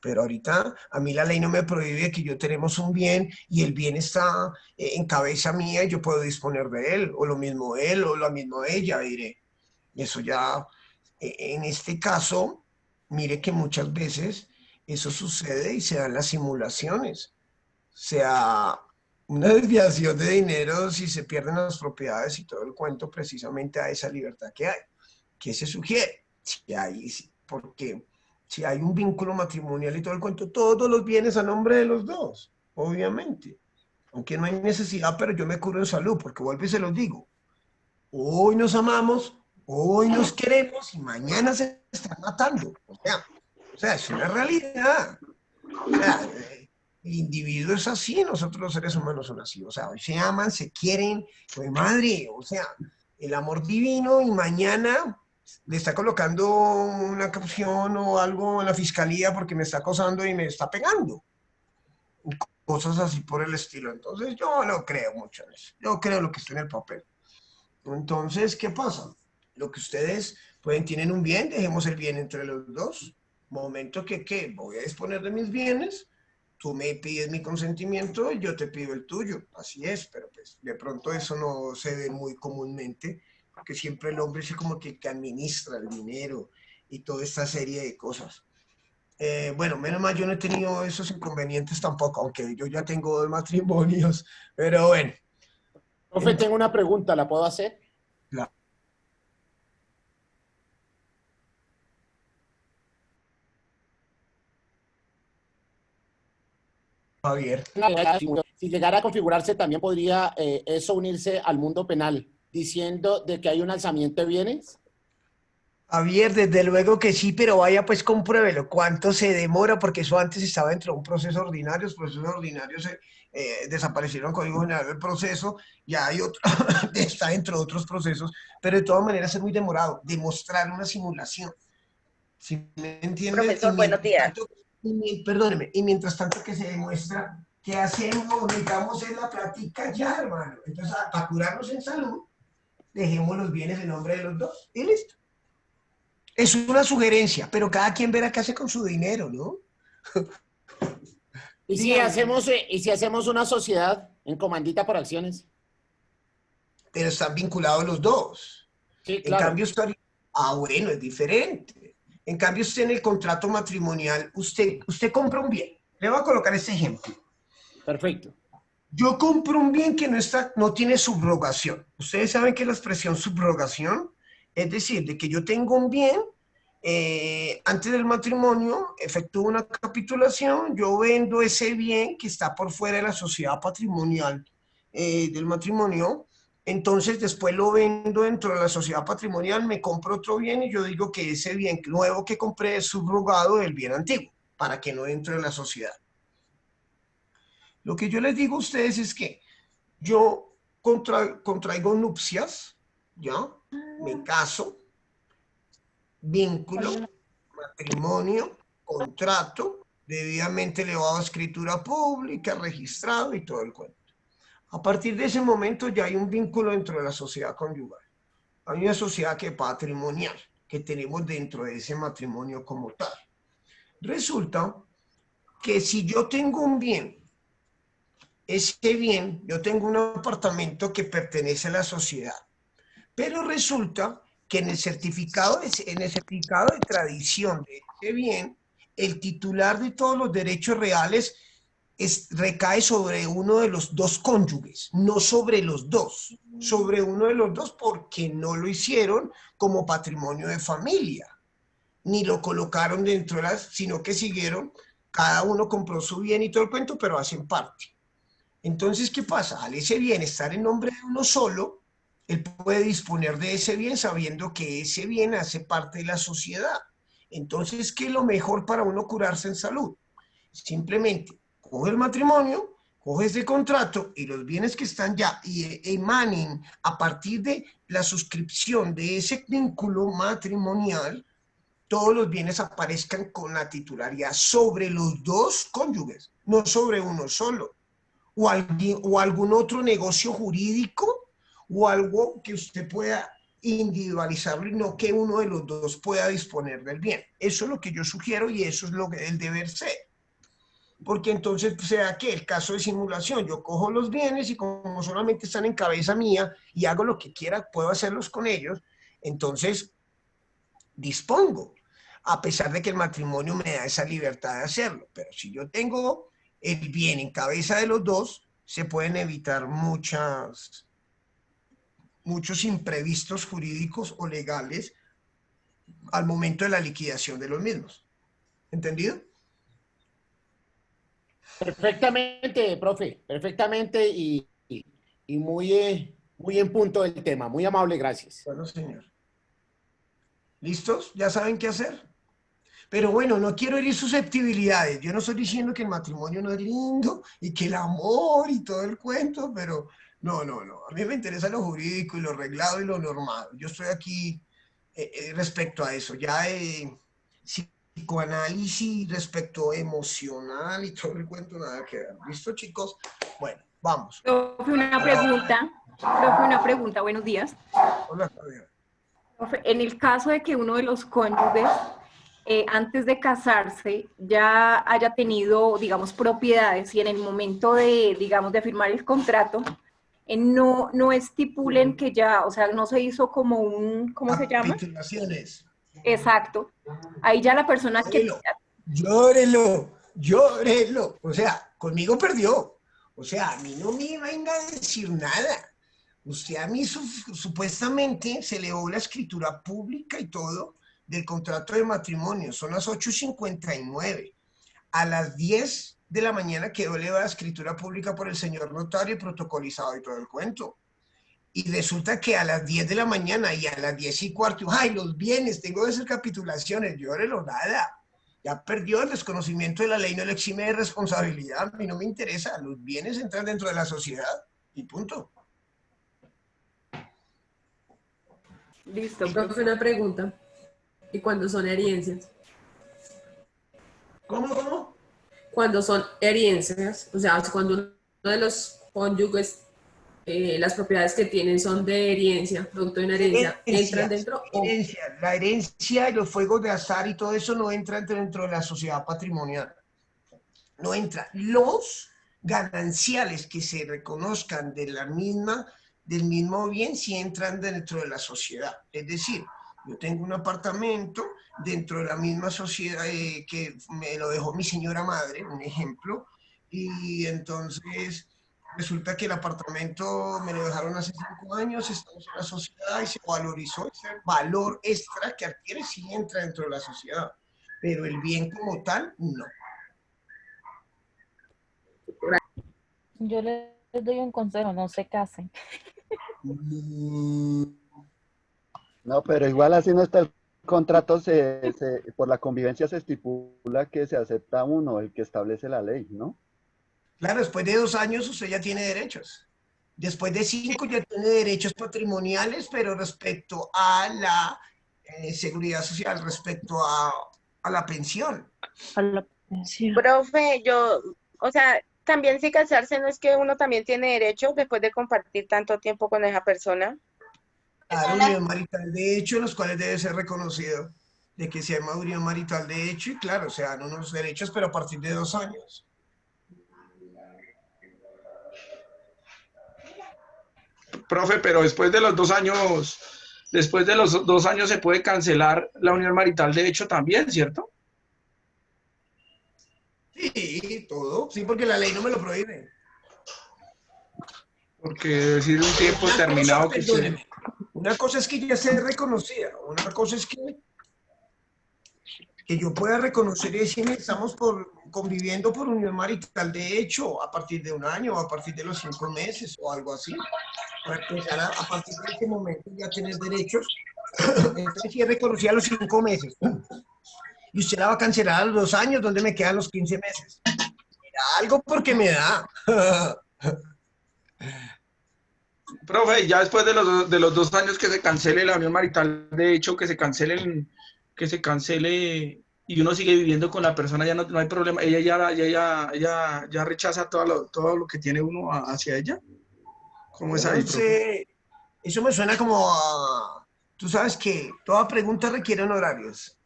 Pero ahorita a mí la ley no me prohíbe que yo tenemos un bien y el bien está en cabeza mía y yo puedo disponer de él, o lo mismo él, o lo mismo ella, diré. Y eso ya, en este caso, mire que muchas veces eso sucede y se dan las simulaciones. O sea, una desviación de dinero si se pierden las propiedades y todo el cuento precisamente a esa libertad que hay. ¿Qué se sugiere? Porque si hay un vínculo matrimonial y todo el cuento, todos los bienes a nombre de los dos, obviamente. Aunque no hay necesidad, pero yo me curo en salud, porque vuelvo y se los digo. Hoy nos amamos, hoy nos queremos y mañana se están matando. O sea, es una realidad. O sea, el individuo es así, nosotros los seres humanos son así. O sea, hoy se aman, se quieren, pues madre, o sea, el amor divino y mañana le está colocando una caución o algo en la fiscalía porque me está acosando y me está pegando. Cosas así por el estilo. Entonces yo no creo mucho en eso. Yo creo lo que está en el papel. Entonces, ¿qué pasa? Lo que ustedes tienen un bien, dejemos el bien entre los dos. Momento que, ¿qué? Voy a disponer de mis bienes, tú me pides mi consentimiento y yo te pido el tuyo. Así es, pero pues de pronto eso no se ve muy comúnmente, porque siempre el hombre es como que administra el dinero y toda esta serie de cosas. Bueno, menos mal yo no he tenido esos inconvenientes tampoco, aunque yo ya tengo 2 matrimonios, pero bueno. Profe, tengo una pregunta, ¿la puedo hacer? Claro. Javier. Si llegara a configurarse, también podría eso unirse al mundo penal, diciendo de que hay un alzamiento de bienes. Javier, desde luego que sí, pero vaya pues compruébelo. ¿Cuánto se demora? Porque eso antes estaba dentro de un proceso ordinario, los procesos ordinarios desaparecieron el Código General del Proceso, ya hay otro, está dentro de otros procesos, pero de todas maneras es muy demorado demostrar una simulación. ¿Sí me entiendes? Profesor, buenos días. Perdóneme, y mientras tanto que se demuestra, ¿qué hacemos? Necesitamos en la plática ya, hermano. Entonces, para curarnos en salud, dejemos los bienes en nombre de los dos y listo. Es una sugerencia, pero cada quien verá qué hace con su dinero, ¿no? ¿Y si hacemos una sociedad en comandita por acciones? Pero están vinculados los dos. Sí, claro. En cambio, bueno, es diferente. En cambio, usted en el contrato matrimonial, usted compra un bien. Le voy a colocar este ejemplo. Perfecto. Yo compro un bien que no tiene subrogación. Ustedes saben que la expresión subrogación es decir, de que yo tengo un bien, antes del matrimonio, efectúo una capitulación, yo vendo ese bien que está por fuera de la sociedad patrimonial del matrimonio, entonces después lo vendo dentro de la sociedad patrimonial, me compro otro bien y yo digo que ese bien nuevo que compré es subrogado del bien antiguo, para que no entre en la sociedad. Lo que yo les digo a ustedes es que yo contraigo nupcias, ¿ya? Me caso, vínculo, matrimonio, contrato, debidamente elevado a escritura pública, registrado y todo el cuento. A partir de ese momento ya hay un vínculo dentro de la sociedad conyugal. Hay una sociedad que patrimonial que tenemos dentro de ese matrimonio como tal. Resulta que si yo tengo un bien, ese bien, yo tengo un apartamento que pertenece a la sociedad, pero resulta que en el certificado de tradición de ese bien, el titular de todos los derechos reales recae sobre uno de los dos cónyuges, no sobre los dos, sobre uno de los dos porque no lo hicieron como patrimonio de familia, ni lo colocaron dentro de sino que siguieron, cada uno compró su bien y todo el cuento, pero hacen parte. Entonces, ¿qué pasa? Al ese bien estar en nombre de uno solo, él puede disponer de ese bien sabiendo que ese bien hace parte de la sociedad. Entonces, ¿qué es lo mejor para uno curarse en salud? Simplemente coge el matrimonio, coge ese contrato y los bienes que están ya y emanen a partir de la suscripción de ese vínculo matrimonial, todos los bienes aparezcan con la titularidad sobre los dos cónyuges, no sobre uno solo. O algún otro negocio jurídico o algo que usted pueda individualizarlo y no que uno de los dos pueda disponer del bien. Eso es lo que yo sugiero y eso es lo que el deber ser. Porque entonces pues, sea que el caso de simulación, yo cojo los bienes y como solamente están en cabeza mía y hago lo que quiera, puedo hacerlos con ellos, entonces dispongo, a pesar de que el matrimonio me da esa libertad de hacerlo. Pero si yo tengo el bien en cabeza de los dos, se pueden evitar muchos imprevistos jurídicos o legales al momento de la liquidación de los mismos. ¿Entendido? Perfectamente, profe, perfectamente y muy, muy en punto del tema. Muy amable, gracias. Bueno, señor. ¿Listos? ¿Ya saben qué hacer? Pero bueno, no quiero herir susceptibilidades. Yo no estoy diciendo que el matrimonio no es lindo y que el amor y todo el cuento, pero no. A mí me interesa lo jurídico y lo reglado y lo normado. Yo estoy aquí respecto a eso. Ya psicoanálisis respecto emocional y todo el cuento, nada que ver. ¿Listo, chicos? Bueno, vamos. Profe, una pregunta. Buenos días. Hola, Javier. Profe, en el caso de que uno de los cónyuges antes de casarse ya haya tenido, digamos, propiedades y en el momento de, digamos, de firmar el contrato, no estipulen que ya, o sea, no se hizo como un, ¿cómo se llama? Capitulaciones. Exacto. Ahí ya la persona que... Llórelo. O sea, conmigo perdió. O sea, a mí no me venga a decir nada. Usted a mí supuestamente se elevó la escritura pública y todo del contrato de matrimonio. Son las 8:59. A las 10 de la mañana quedó elevada la escritura pública por el señor notario y protocolizado y todo el cuento. Y resulta que a las 10 de la mañana y a las 10:15, ¡ay, los bienes! Tengo que hacer capitulaciones. Llórelo, nada. Ya perdió. El desconocimiento de la ley no le exime de responsabilidad. A mí no me interesa. Los bienes entran dentro de la sociedad y punto. Listo, profe, una pregunta. ¿Y cuándo son herencias? ¿Cómo? Cuando son herencias, o sea, cuando uno de los cónyuges, las propiedades que tienen son de herencia, producto de una herencia, ¿entran dentro? La herencia y los fuegos de azar y todo eso no entran dentro de la sociedad patrimonial. No entran. Los gananciales que se reconozcan del mismo bien sí entran dentro de la sociedad. Es decir, yo tengo un apartamento dentro de la misma sociedad que me lo dejó mi señora madre, un ejemplo, y entonces resulta que el apartamento me lo dejaron hace 5 años, estamos en la sociedad y se valorizó. Ese valor extra que adquiere sí entra dentro de la sociedad, pero el bien como tal, no. Yo les doy un consejo, no se casen. No, pero igual así no está el contrato, por la convivencia se estipula que se acepta uno, el que establece la ley, ¿no? Claro, después de 2 años usted ya tiene derechos. Después de 5 ya tiene derechos patrimoniales, pero respecto a la seguridad social, respecto a la pensión. A la pensión. Profe, o sea, también si casarse no es que uno también tiene derecho después de compartir tanto tiempo con esa persona. Claro, unión marital de hecho, los cuales debe ser reconocido de que se llama unión marital de hecho y claro, se dan unos derechos, pero a partir de 2 años. Profe, pero después de los 2 años, se puede cancelar la unión marital de hecho también, ¿cierto? Sí, todo. Sí, porque la ley no me lo prohíbe. Porque decir un tiempo determinado que se... Una cosa es que ya sea reconocida, una cosa es que yo pueda reconocer y decir estamos conviviendo por unión marital de hecho a partir de 1 año o a partir de los 5 meses o algo así. Para empezar a partir de ese momento ya tener derechos. Entonces si es reconocida a los 5 meses y usted la va a cancelar a los 2 años, ¿dónde me quedan los 15 meses? Mira, algo porque me da. Profe, ya después de los 2 años que se cancele la unión marital, de hecho, que se cancele y uno sigue viviendo con la persona, ya no hay problema, ella ya rechaza todo lo que tiene uno hacia ella. ¿Cómo es ahí, profe? Eso me suena como Tú sabes que toda pregunta requiere honorarios.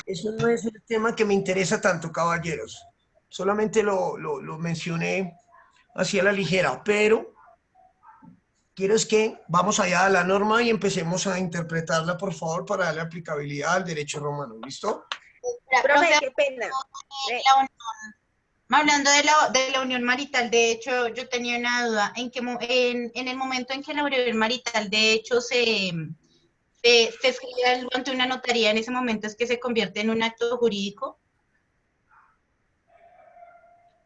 Eso no es el tema que me interesa tanto, caballeros. Solamente lo mencioné así a la ligera, pero quiero es que vamos allá a la norma y empecemos a interpretarla, por favor, para darle aplicabilidad al derecho romano. ¿Listo? Profe, qué pena. Hablando de la unión marital, de hecho, yo tenía una duda. En el momento en que la unión marital, de hecho, se escribe algo ante una notaría, en ese momento es que se convierte en un acto jurídico.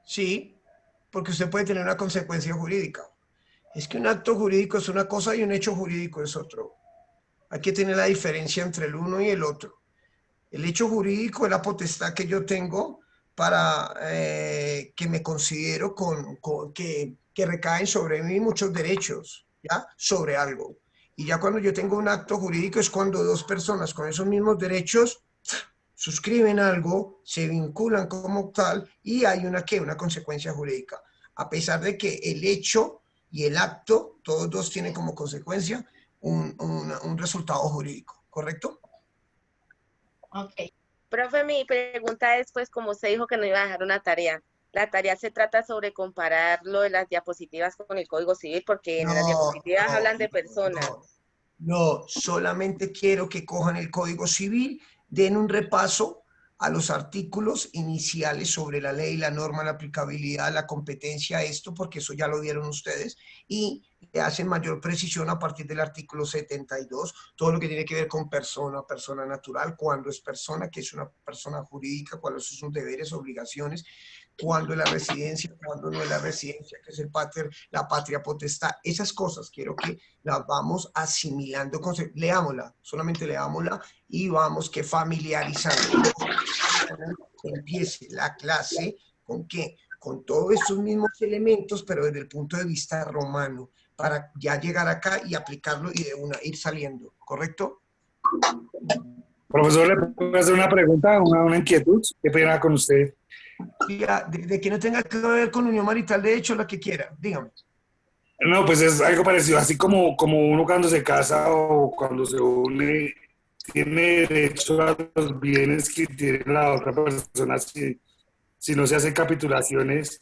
Sí, porque usted puede tener una consecuencia jurídica. Es que un acto jurídico es una cosa y un hecho jurídico es otro. Hay que tener la diferencia entre el uno y el otro. El hecho jurídico es la potestad que yo tengo para que me considero que recaen sobre mí muchos derechos, ¿ya? Sobre algo. Y ya cuando yo tengo un acto jurídico es cuando dos personas con esos mismos derechos suscriben algo, se vinculan como tal y hay una consecuencia jurídica. A pesar de que el hecho y el acto, todos dos tienen como consecuencia un resultado jurídico, ¿correcto? Ok. Profe, mi pregunta es, pues, como usted dijo que no iba a dejar una tarea, ¿la tarea se trata sobre comparar lo de las diapositivas con el Código Civil? Porque en las diapositivas hablan de personas. No, solamente quiero que cojan el Código Civil, den un repaso a los artículos iniciales sobre la ley, la norma, la aplicabilidad, la competencia, esto, porque eso ya lo dieron ustedes, y le hacen mayor precisión a partir del artículo 72, todo lo que tiene que ver con persona natural, cuándo es persona, que es una persona jurídica, cuáles son sus deberes, obligaciones, cuándo es la residencia, cuándo no es la residencia, que es el pater, la patria potestad, esas cosas quiero que las vamos asimilando, leámosla, solamente leámosla y vamos que familiarizando. Empiece la clase con qué, con todos estos mismos elementos, pero desde el punto de vista romano, para ya llegar acá y aplicarlo y de una ir saliendo, ¿correcto? Profesor, ¿le puedo hacer una pregunta, una inquietud? ¿Qué pena con usted? De que no tenga que ver con unión marital, de hecho, la que quiera, dígame. No, pues es algo parecido, así como uno cuando se casa o cuando se une, tiene derecho a los bienes que tiene la otra persona si no se hacen capitulaciones.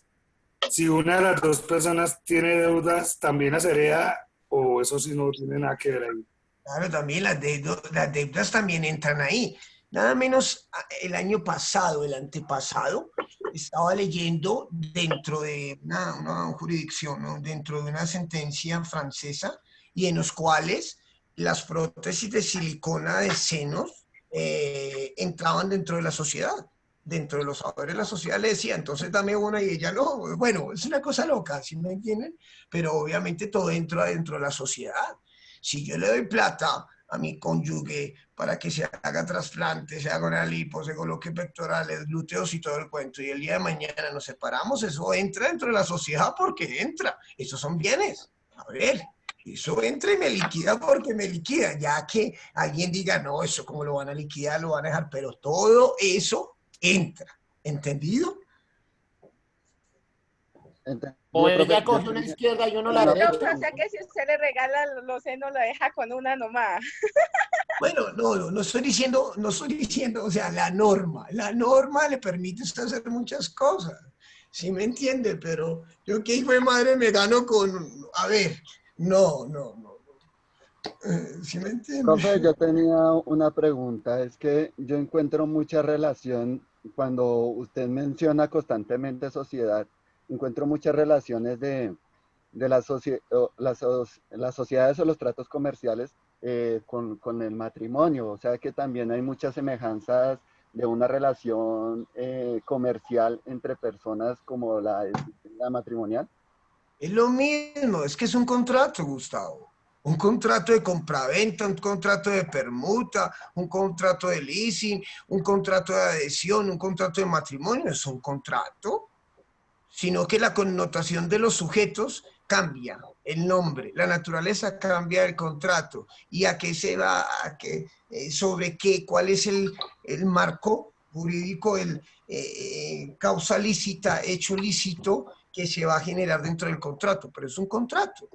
Si una de las dos personas tiene deudas, ¿también las hereda o eso sí no tiene nada que ver ahí? Claro, también las deudas también entran ahí. Nada menos el año pasado, el antepasado, estaba leyendo dentro de una jurisdicción, ¿no? Dentro de una sentencia francesa, y en los cuales las prótesis de silicona de senos entraban dentro de la sociedad, dentro de los saberes de la sociedad. Le decía, entonces dame una y ella no. Bueno, es una cosa loca, ¿sí me entienden? Pero obviamente todo entra dentro de la sociedad. Si yo le doy plata a mi cónyuge para que se haga trasplante, se haga una lipo, se coloque pectorales, glúteos y todo el cuento, y el día de mañana nos separamos, eso entra dentro de la sociedad porque entra. Esos son bienes. A ver, eso entra y me liquida porque me liquida. Ya que alguien diga, no, eso cómo lo van a liquidar, lo van a dejar, pero todo eso entra. ¿Entendido? O ella coge una izquierda y uno la No, derecha. o sea que si usted le regala los senos, lo deja con una nomás. Bueno, no estoy diciendo, o sea, la norma le permite a usted hacer muchas cosas, ¿sí me entiende? Pero yo que hijo de madre me gano con, a ver, no, ¿sí me entiende? Profe, yo tenía una pregunta, es que yo encuentro mucha relación, cuando usted menciona constantemente sociedad, encuentro muchas relaciones de las sociedades o los tratos comerciales con el matrimonio, o sea que también hay muchas semejanzas de una relación comercial entre personas como la matrimonial. Es lo mismo, es que es un contrato, Gustavo. Un contrato de compraventa, un contrato de permuta, un contrato de leasing, un contrato de adhesión, un contrato de matrimonio, es un contrato, sino que la connotación de los sujetos cambia, el nombre, la naturaleza cambia del contrato, y a qué se va, sobre qué, cuál es el marco jurídico, causa lícita, hecho lícito que se va a generar dentro del contrato, pero es un contrato.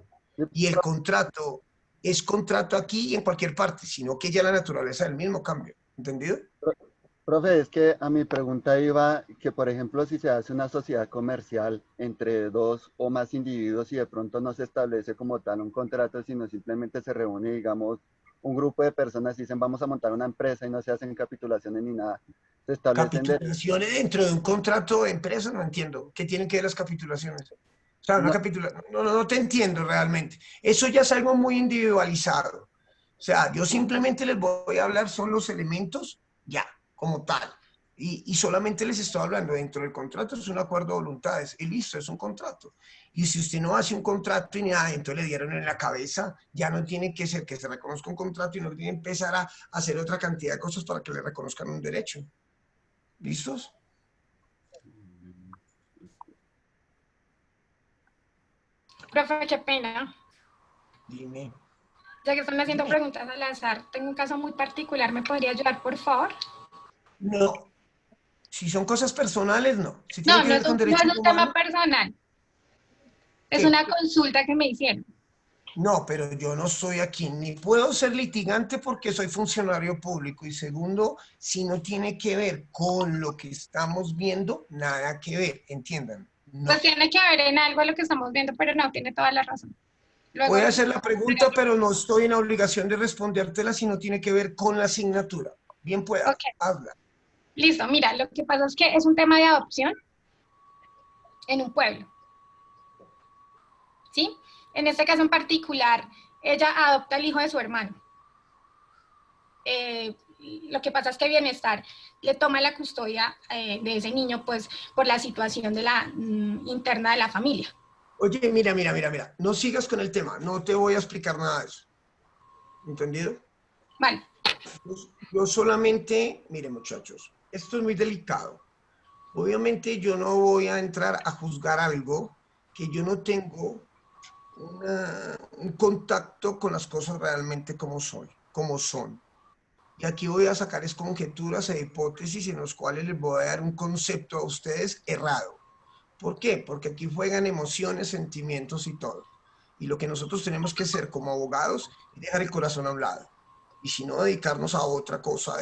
Y el contrato es contrato aquí y en cualquier parte, sino que ya la naturaleza del mismo cambia. ¿Entendido? Profe, es que a mi pregunta iba que, por ejemplo, si se hace una sociedad comercial entre dos o más individuos y de pronto no se establece como tal un contrato, sino simplemente se reúne, digamos, un grupo de personas y dicen vamos a montar una empresa y no se hacen capitulaciones ni nada. Se establecen Capitulaciones dentro de un contrato de empresa, no entiendo. ¿Qué tienen que ver las capitulaciones? O sea, una no te entiendo realmente. Eso ya es algo muy individualizado. O sea, yo simplemente les voy a hablar, son los elementos, ya, como tal. Y solamente les estoy hablando, dentro del contrato es un acuerdo de voluntades, y listo, es un contrato. Y si usted no hace un contrato y nada, entonces le dieron en la cabeza, ya no tiene que ser que se reconozca un contrato y no tiene que empezar a hacer otra cantidad de cosas para que le reconozcan un derecho. ¿Listos? Profe, qué pena. Dime. Ya que están haciendo preguntas al azar, tengo un caso muy particular, ¿me podría ayudar, por favor? No. Si son cosas personales, no. Si tiene No, que no ver es con un, no es derechos un tema humanos, personal, es ¿qué? una consulta que me hicieron. No, pero yo no soy aquí, ni puedo ser litigante porque soy funcionario público. Y segundo, si no tiene que ver con lo que estamos viendo, nada que ver, entiendan. No. Pues tiene que ver en algo lo que estamos viendo, pero no, tiene toda la razón. Luego, Voy a hacer la pregunta, pero no estoy en obligación de respondértela si no tiene que ver con la asignatura. Bien pueda, Ok. habla. Listo, mira, lo que pasa es que es un tema de adopción en un pueblo. ¿Sí? En este caso en particular, ella adopta al hijo de su hermano. Lo que pasa es que Bienestar le toma la custodia de ese niño, pues, por la situación de la interna de la familia. Oye, mira. No sigas con el tema. No te voy a explicar nada de eso. ¿Entendido? Vale. Yo solamente, mire muchachos, esto es muy delicado. Obviamente yo no voy a entrar a juzgar algo que yo no tengo un contacto con las cosas realmente como son. Y aquí voy a sacar es conjeturas e hipótesis en los cuales les voy a dar un concepto a ustedes errado. ¿Por qué? Porque aquí juegan emociones, sentimientos y todo. Y lo que nosotros tenemos que hacer como abogados es dejar el corazón a un lado. Y si no, dedicarnos a otra cosa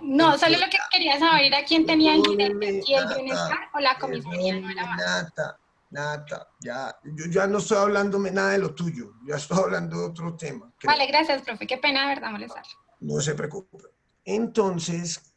No, solo lo que quería saber era quién tenía injerencia, si el Nata, Bienestar o la comisaría, no era más. Nata, ya, yo ya no estoy hablando nada de lo tuyo, ya estoy hablando de otro tema. Vale, gracias, profe, qué pena de verdad molestar. No se preocupe. Entonces,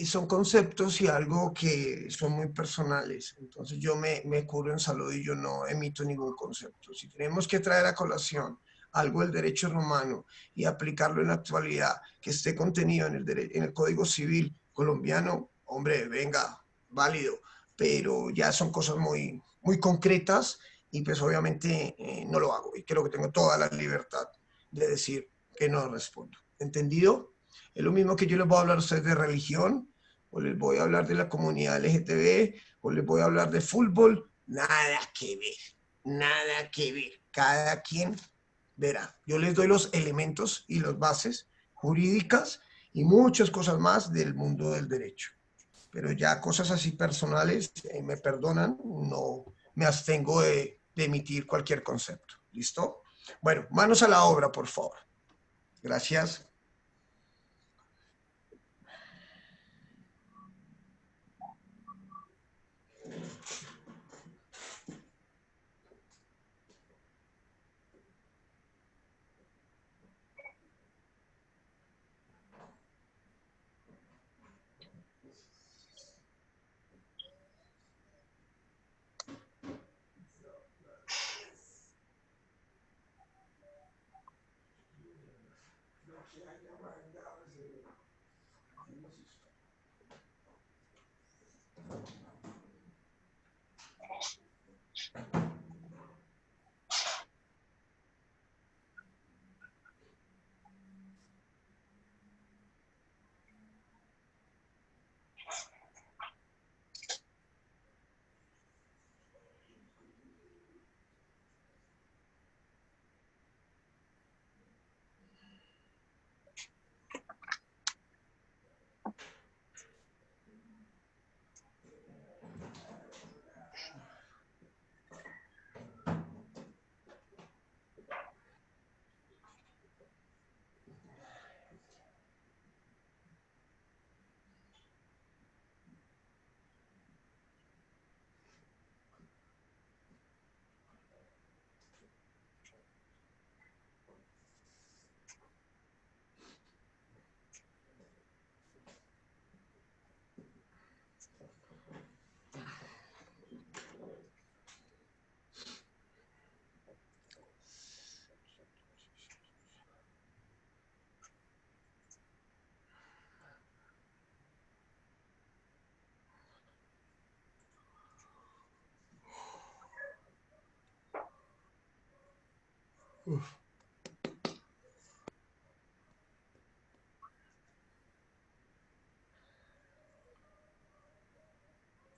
son conceptos y algo que son muy personales. Entonces, yo me curo en salud y yo no emito ningún concepto. Si tenemos que traer a colación algo del derecho romano y aplicarlo en la actualidad, que esté contenido en el Código Civil colombiano, hombre, venga, válido. Pero ya son cosas muy, muy concretas y pues obviamente no lo hago. Y creo que tengo toda la libertad de decir que no respondo. ¿Entendido? Es lo mismo que yo les voy a hablar a ustedes de religión, o les voy a hablar de la comunidad LGTB, o les voy a hablar de fútbol. Nada que ver, nada que ver. Cada quien verá. Yo les doy los elementos y las bases jurídicas y muchas cosas más del mundo del derecho. Pero ya cosas así personales, me perdonan, no me abstengo de emitir cualquier concepto. ¿Listo? Bueno, manos a la obra, por favor. Gracias.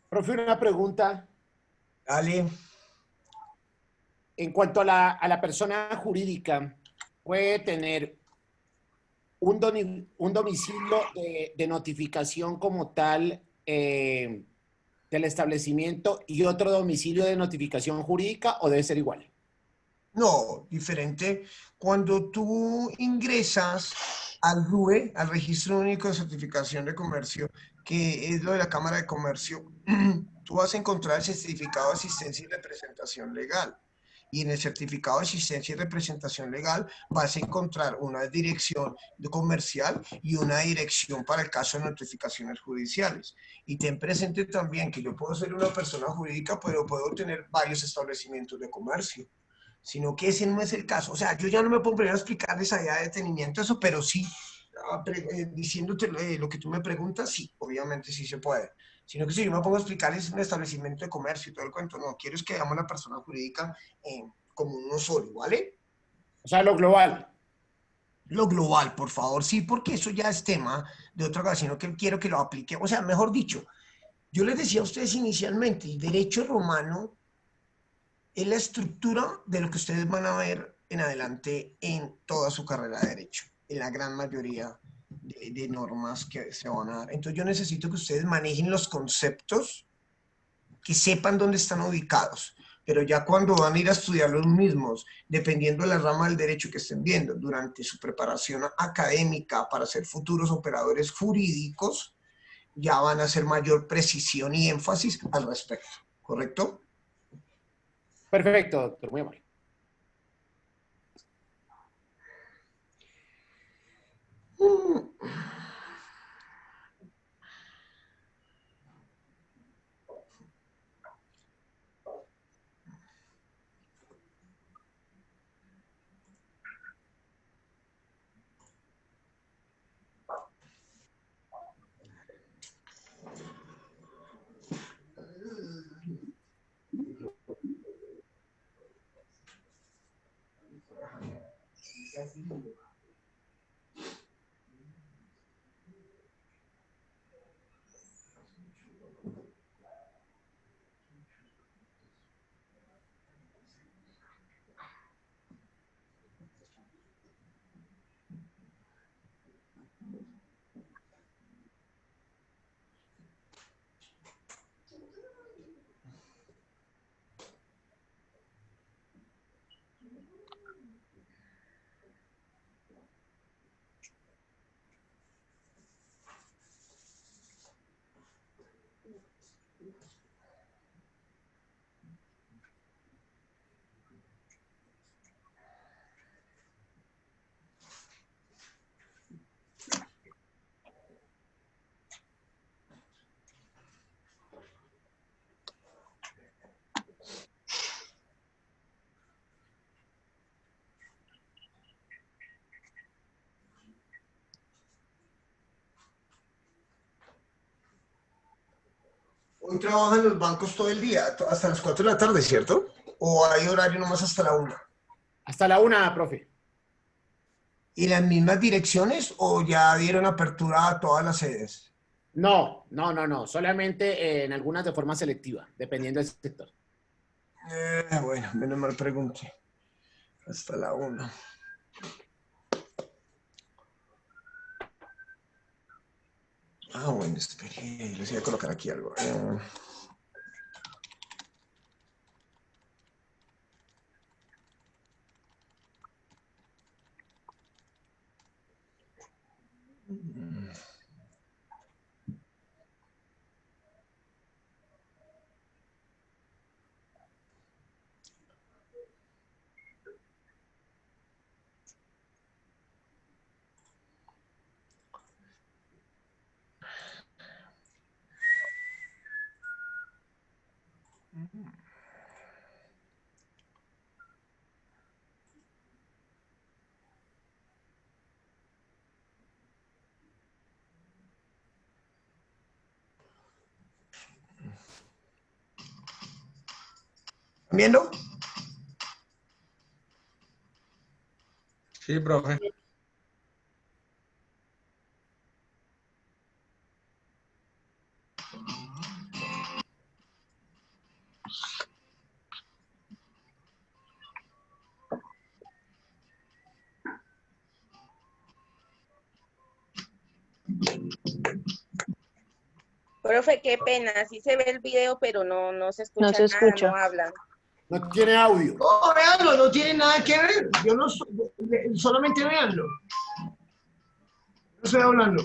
Profe, una pregunta. Dale. En cuanto a la persona jurídica, puede tener un domicilio de notificación como tal del establecimiento y otro domicilio de notificación jurídica, ¿o debe ser igual? No, diferente. Cuando tú ingresas al RUE, al Registro Único de Certificación de Comercio, que es lo de la Cámara de Comercio, tú vas a encontrar el certificado de asistencia y representación legal. Y en el certificado de asistencia y representación legal vas a encontrar una dirección comercial y una dirección para el caso de notificaciones judiciales. Y ten presente también que yo puedo ser una persona jurídica, pero puedo tener varios establecimientos de comercio, sino que ese no es el caso. O sea, yo ya no me puedo poner a explicarles allá de detenimiento eso, pero sí, diciéndote lo que tú me preguntas, sí, obviamente sí se puede. Sino que si yo me pongo a explicarles un establecimiento de comercio y todo el cuento, no, quiero es que hagamos una persona jurídica como uno solo, ¿vale? O sea, lo global. Lo global, por favor, sí, porque eso ya es tema de otra cosa, sino que quiero que lo aplique. O sea, mejor dicho, yo les decía a ustedes inicialmente, el derecho romano es la estructura de lo que ustedes van a ver en adelante en toda su carrera de derecho, en la gran mayoría de normas que se van a dar. Entonces yo necesito que ustedes manejen los conceptos, que sepan dónde están ubicados, pero ya cuando van a ir a estudiar los mismos, dependiendo de la rama del derecho que estén viendo, durante su preparación académica para ser futuros operadores jurídicos, ya van a hacer mayor precisión y énfasis al respecto, ¿correcto? Perfecto, doctor, muy amable. Hoy trabajan los bancos todo el día, hasta las 4 de la tarde, ¿cierto? ¿O hay horario nomás hasta la 1? Hasta la 1, profe. ¿Y las mismas direcciones o ya dieron apertura a todas las sedes? No, solamente en algunas de forma selectiva, dependiendo del sector. Bueno, menos mal pregunté. Hasta la 1. Bueno, espere, les voy a colocar aquí algo. ¿Viendo? Sí, profe. Profe, qué pena, sí se ve el video, pero no se escucha No se nada, escucha. no hablan. No tiene audio. No, véanlo, no tiene nada que ver. Yo no solamente véanlo. No estoy hablando.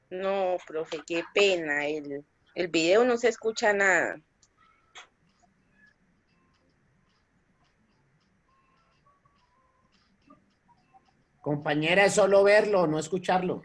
No, profe, qué pena, el video no se escucha nada. Compañera, es solo verlo, no escucharlo.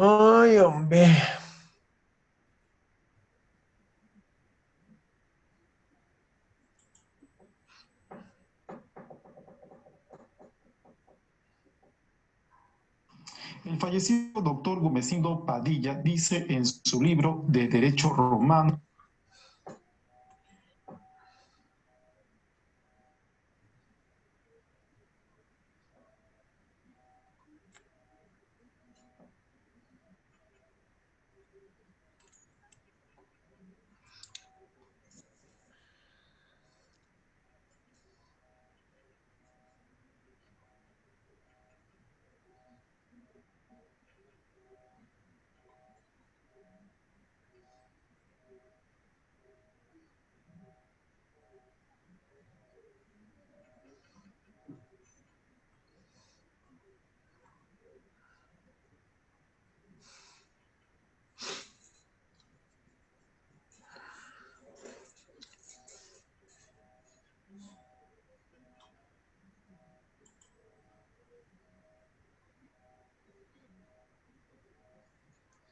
Ay, hombre. El fallecido doctor Gumecindo Padilla dice en su libro de Derecho Romano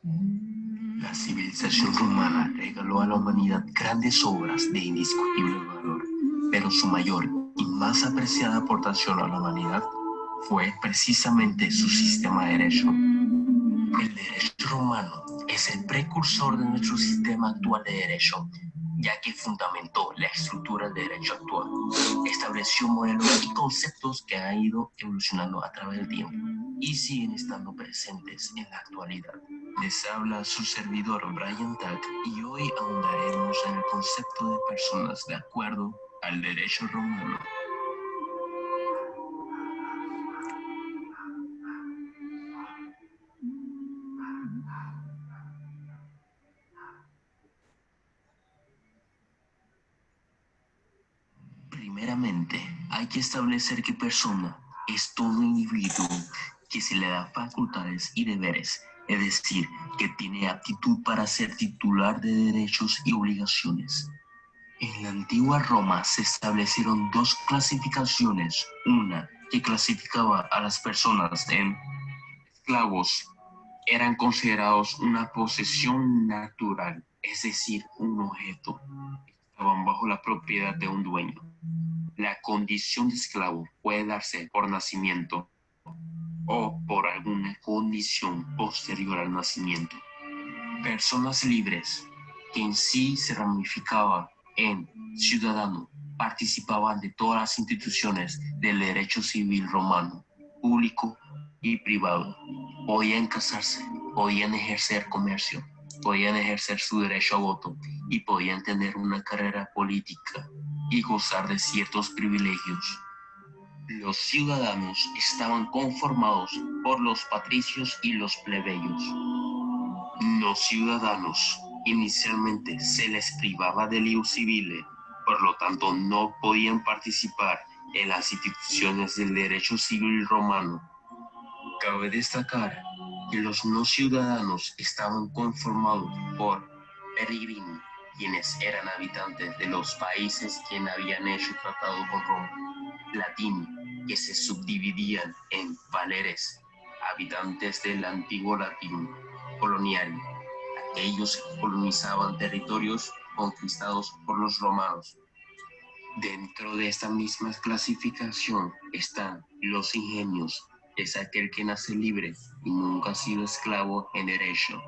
La civilización romana regaló a la humanidad grandes obras de indiscutible valor, pero su mayor y más apreciada aportación a la humanidad fue precisamente su sistema de derecho. El derecho romano es el precursor de nuestro sistema actual de derecho, ya que fundamentó la estructura del derecho actual. Estableció modelos y conceptos que han ido evolucionando a través del tiempo y siguen estando presentes en la actualidad. Les habla su servidor Brian Tack y hoy ahondaremos en el concepto de personas de acuerdo al derecho romano. Primeramente, hay que establecer que persona es todo individuo que se le da facultades y deberes, es decir, que tiene aptitud para ser titular de derechos y obligaciones. En la antigua Roma se establecieron dos clasificaciones, una que clasificaba a las personas en esclavos, eran considerados una posesión natural, es decir, un objeto, estaban bajo la propiedad de un dueño. La condición de esclavo puede darse por nacimiento o por alguna condición posterior al nacimiento. Personas libres, que en sí se ramificaba en ciudadano, participaban de todas las instituciones del derecho civil romano, público y privado. Podían casarse, podían ejercer comercio, podían ejercer su derecho a voto y podían tener una carrera política y gozar de ciertos privilegios. Los ciudadanos estaban conformados por los patricios y los plebeyos. Los ciudadanos inicialmente se les privaba del ius civile, por lo tanto no podían participar en las instituciones del derecho civil romano. Cabe destacar que los no ciudadanos estaban conformados por peregrinos, quienes eran habitantes de los países que habían hecho tratado con Roma, latini, que se subdividían en valeres, habitantes del antiguo latín, colonial, aquellos que colonizaban territorios conquistados por los romanos. Dentro de esta misma clasificación están los ingenios, es aquel que nace libre y nunca ha sido esclavo en derecho.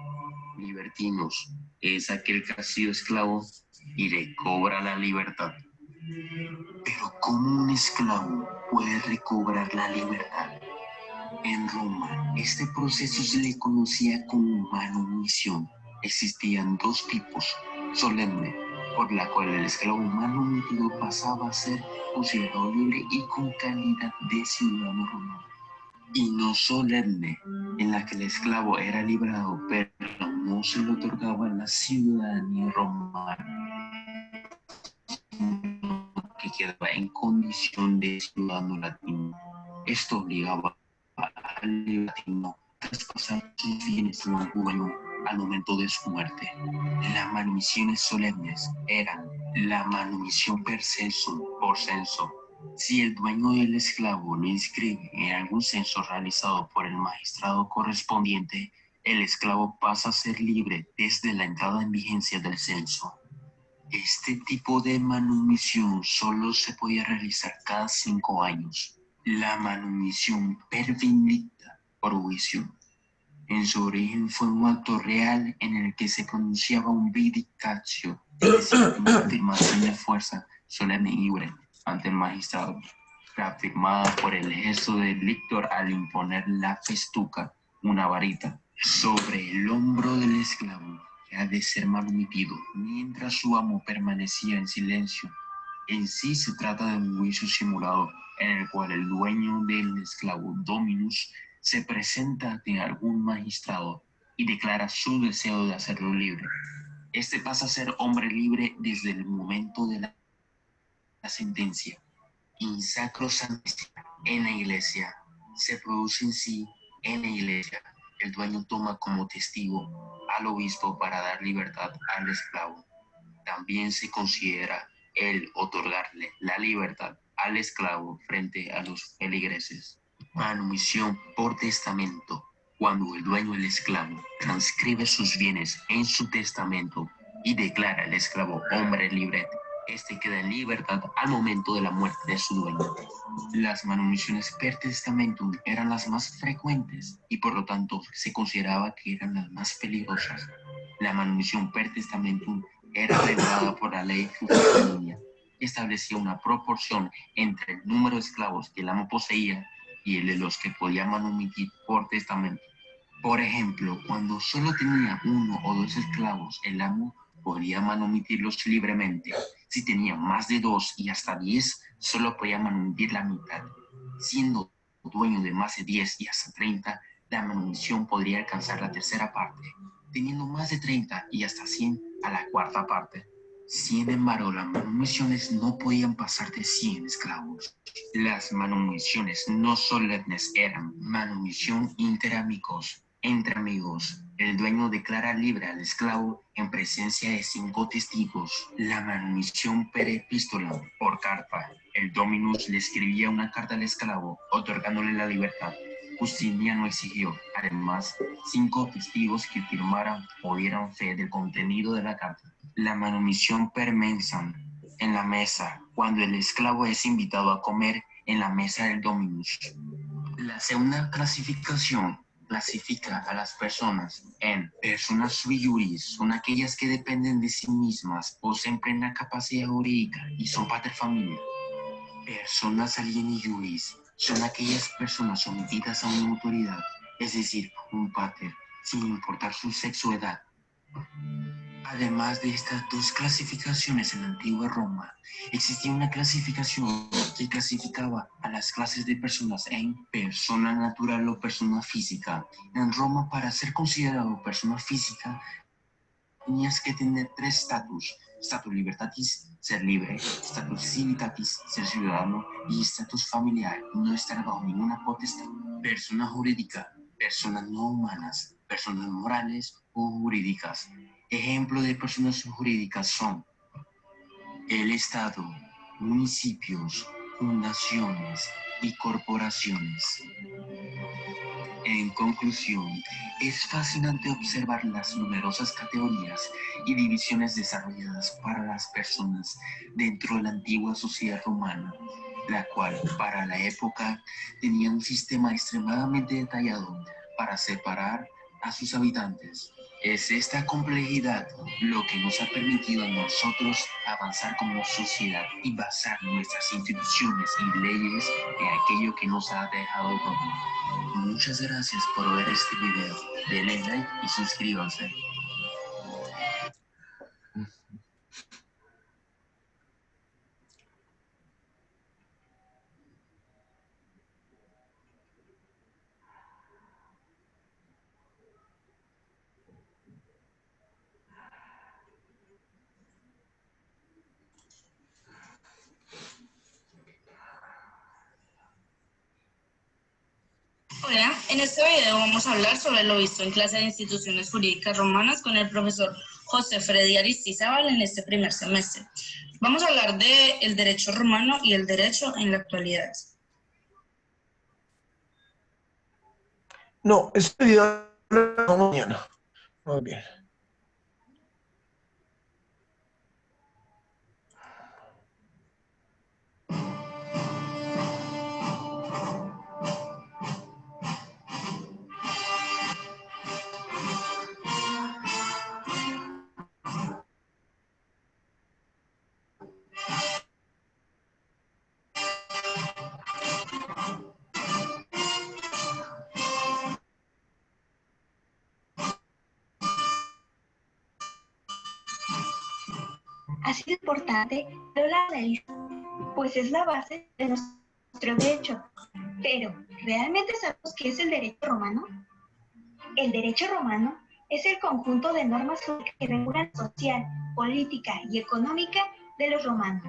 Libertinos, es aquel que ha sido esclavo y recobra la libertad. Pero ¿cómo un esclavo puede recobrar la libertad? En Roma, este proceso se le conocía como manumisión. Existían dos tipos: solemne, por la cual el esclavo manumitido pasaba a ser considerado libre y con calidad de ciudadano romano; y no solemne, en la que el esclavo era librado, pero no se le otorgaba la ciudadanía romana, que quedaba en condición de ciudadano latino. Esto obligaba al latino a traspasar sus bienes al dueño al momento de su muerte. Las manumisiones solemnes eran la manumisión per censum, por censo. Si el dueño del esclavo lo inscribe en algún censo realizado por el magistrado correspondiente, el esclavo pasa a ser libre desde la entrada en vigencia del censo. Este tipo de manumisión solo se podía realizar cada 5 años. La manumisión per vindicta, por juicio. En su origen fue un acto real en el que se pronunciaba un vindicatio, es decir, una afirmación de fuerza solemne y libre ante el magistrado, reafirmada por el gesto del lictor al imponer la festuca, una varita, sobre el hombro del esclavo, que ha de ser manumitido mientras su amo permanecía en silencio. En sí se trata de un juicio simulado en el cual el dueño del esclavo, dominus, se presenta ante algún magistrado y declara su deseo de hacerlo libre. Este pasa a ser hombre libre desde el momento de la sentencia. In sacro sanctissimus, en la iglesia, se produce en sí, en la iglesia, el dueño toma como testigo al obispo para dar libertad al esclavo. También se considera el otorgarle la libertad al esclavo frente a los feligreses. Manumisión por testamento, cuando el dueño del esclavo transcribe sus bienes en su testamento y declara al esclavo hombre libre, este queda en libertad al momento de la muerte de su dueño. Las manumisiones per testamentum eran las más frecuentes y por lo tanto se consideraba que eran las más peligrosas. La manumisión per testamentum era regulada por la ley Justicia, que establecía una proporción entre el número de esclavos que el amo poseía y el de los que podía manumitir por testamento. Por ejemplo, cuando solo tenía 1 o 2 esclavos, el amo podía manumitirlos libremente. Si tenía más de 2 y hasta 10, solo podía manumitir la mitad. Siendo dueño de más de 10 y hasta 30, la manumisión podría alcanzar la tercera parte. Teniendo más de 30 y hasta 100, a la cuarta parte. Sin embargo, las manumisiones no podían pasar de 100 esclavos. Las manumisiones no solemnes eran manumisión inter amicos, entre amigos. El dueño declara libre al esclavo en presencia de 5 testigos. La manumisión per epistola, por carta. El dominus le escribía una carta al esclavo, otorgándole la libertad. Justiniano exigió, además, 5 testigos que firmaran o dieran fe del contenido de la carta. La manumisión per mensam, en la mesa, cuando el esclavo es invitado a comer en la mesa del dominus. La segunda clasificación clasifica a las personas en personas sui juris, son aquellas que dependen de sí mismas, poseen plena capacidad jurídica y son pater familia. Personas alieni juris son aquellas personas sometidas a una autoridad, es decir, un pater, sin importar su sexo o edad. Además de estas dos clasificaciones en la antigua Roma, existía una clasificación que clasificaba a las clases de personas en persona natural o persona física. En Roma, para ser considerado persona física, tenías que tener tres estatus: status libertatis, ser libre; status civitatis, ser ciudadano; y status familiar, no estar bajo ninguna potestad. Persona jurídica, personas no humanas, personas morales o jurídicas. Ejemplo de personas jurídicas son el Estado, municipios, fundaciones y corporaciones. En conclusión, es fascinante observar las numerosas categorías y divisiones desarrolladas para las personas dentro de la antigua sociedad romana, la cual, para la época, tenía un sistema extremadamente detallado para separar a sus habitantes. Es esta complejidad lo que nos ha permitido a nosotros avanzar como sociedad y basar nuestras instituciones y leyes en aquello que nos ha dejado Roma. Muchas gracias por ver este video. Denle like y suscríbanse. Hola, en este video vamos a hablar sobre lo visto en clase de instituciones jurídicas romanas con el profesor José Freddy Aristizábal en este primer semestre. Vamos a hablar del derecho romano y el derecho en la actualidad. No, este video lo mañana. Muy bien. Ha sido importante hablar de esto, pues es la base de nuestro derecho. Pero, ¿realmente sabemos qué es el derecho romano? El derecho romano es el conjunto de normas que regulan la social, política y económica de los romanos.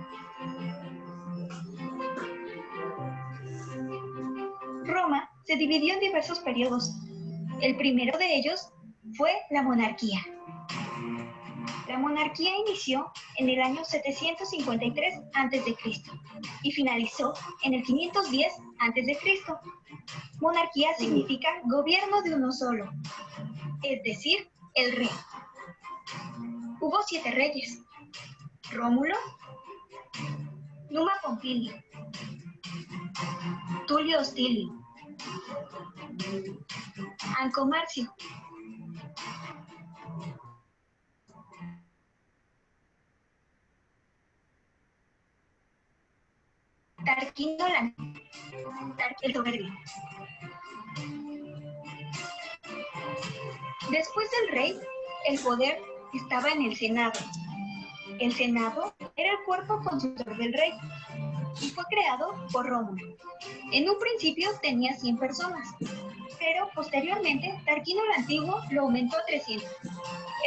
Roma se dividió en diversos periodos. El primero de ellos fue la monarquía. La monarquía inició en el año 753 a.C. y finalizó en el 510 a.C. Monarquía significa gobierno de uno solo, es decir, el rey. Hubo 7 reyes: Rómulo, Numa Pompilio, Tulio Hostilio, Anco Marcio, Tarquinio el Soberbio. Después del rey, el poder estaba en el Senado. El Senado era el cuerpo consultor del rey y fue creado por Rómulo. En un principio tenía 100 personas, pero posteriormente Tarquinio el Antiguo lo aumentó a 300.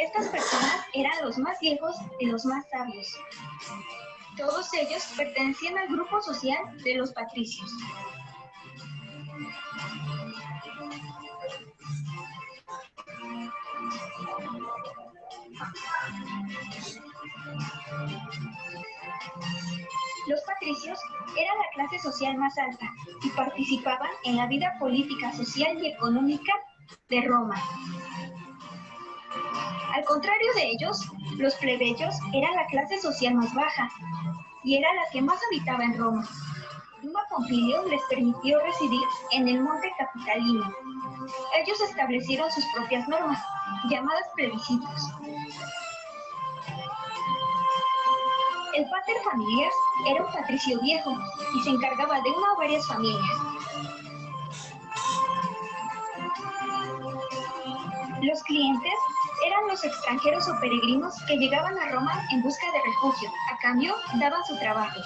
Estas personas eran los más viejos y los más sabios. Todos ellos pertenecían al grupo social de los patricios. Los patricios eran la clase social más alta y participaban en la vida política, social y económica de Roma. Al contrario de ellos, los plebeyos eran la clase social más baja y era la que más habitaba en Roma. Numa Pompilio les permitió residir en el monte Capitalino. Ellos establecieron sus propias normas, llamadas plebiscitos. El pater familias era un patricio viejo y se encargaba de una o varias familias. Los clientes eran los extranjeros o peregrinos que llegaban a Roma en busca de refugio. A cambio, daban su trabajo.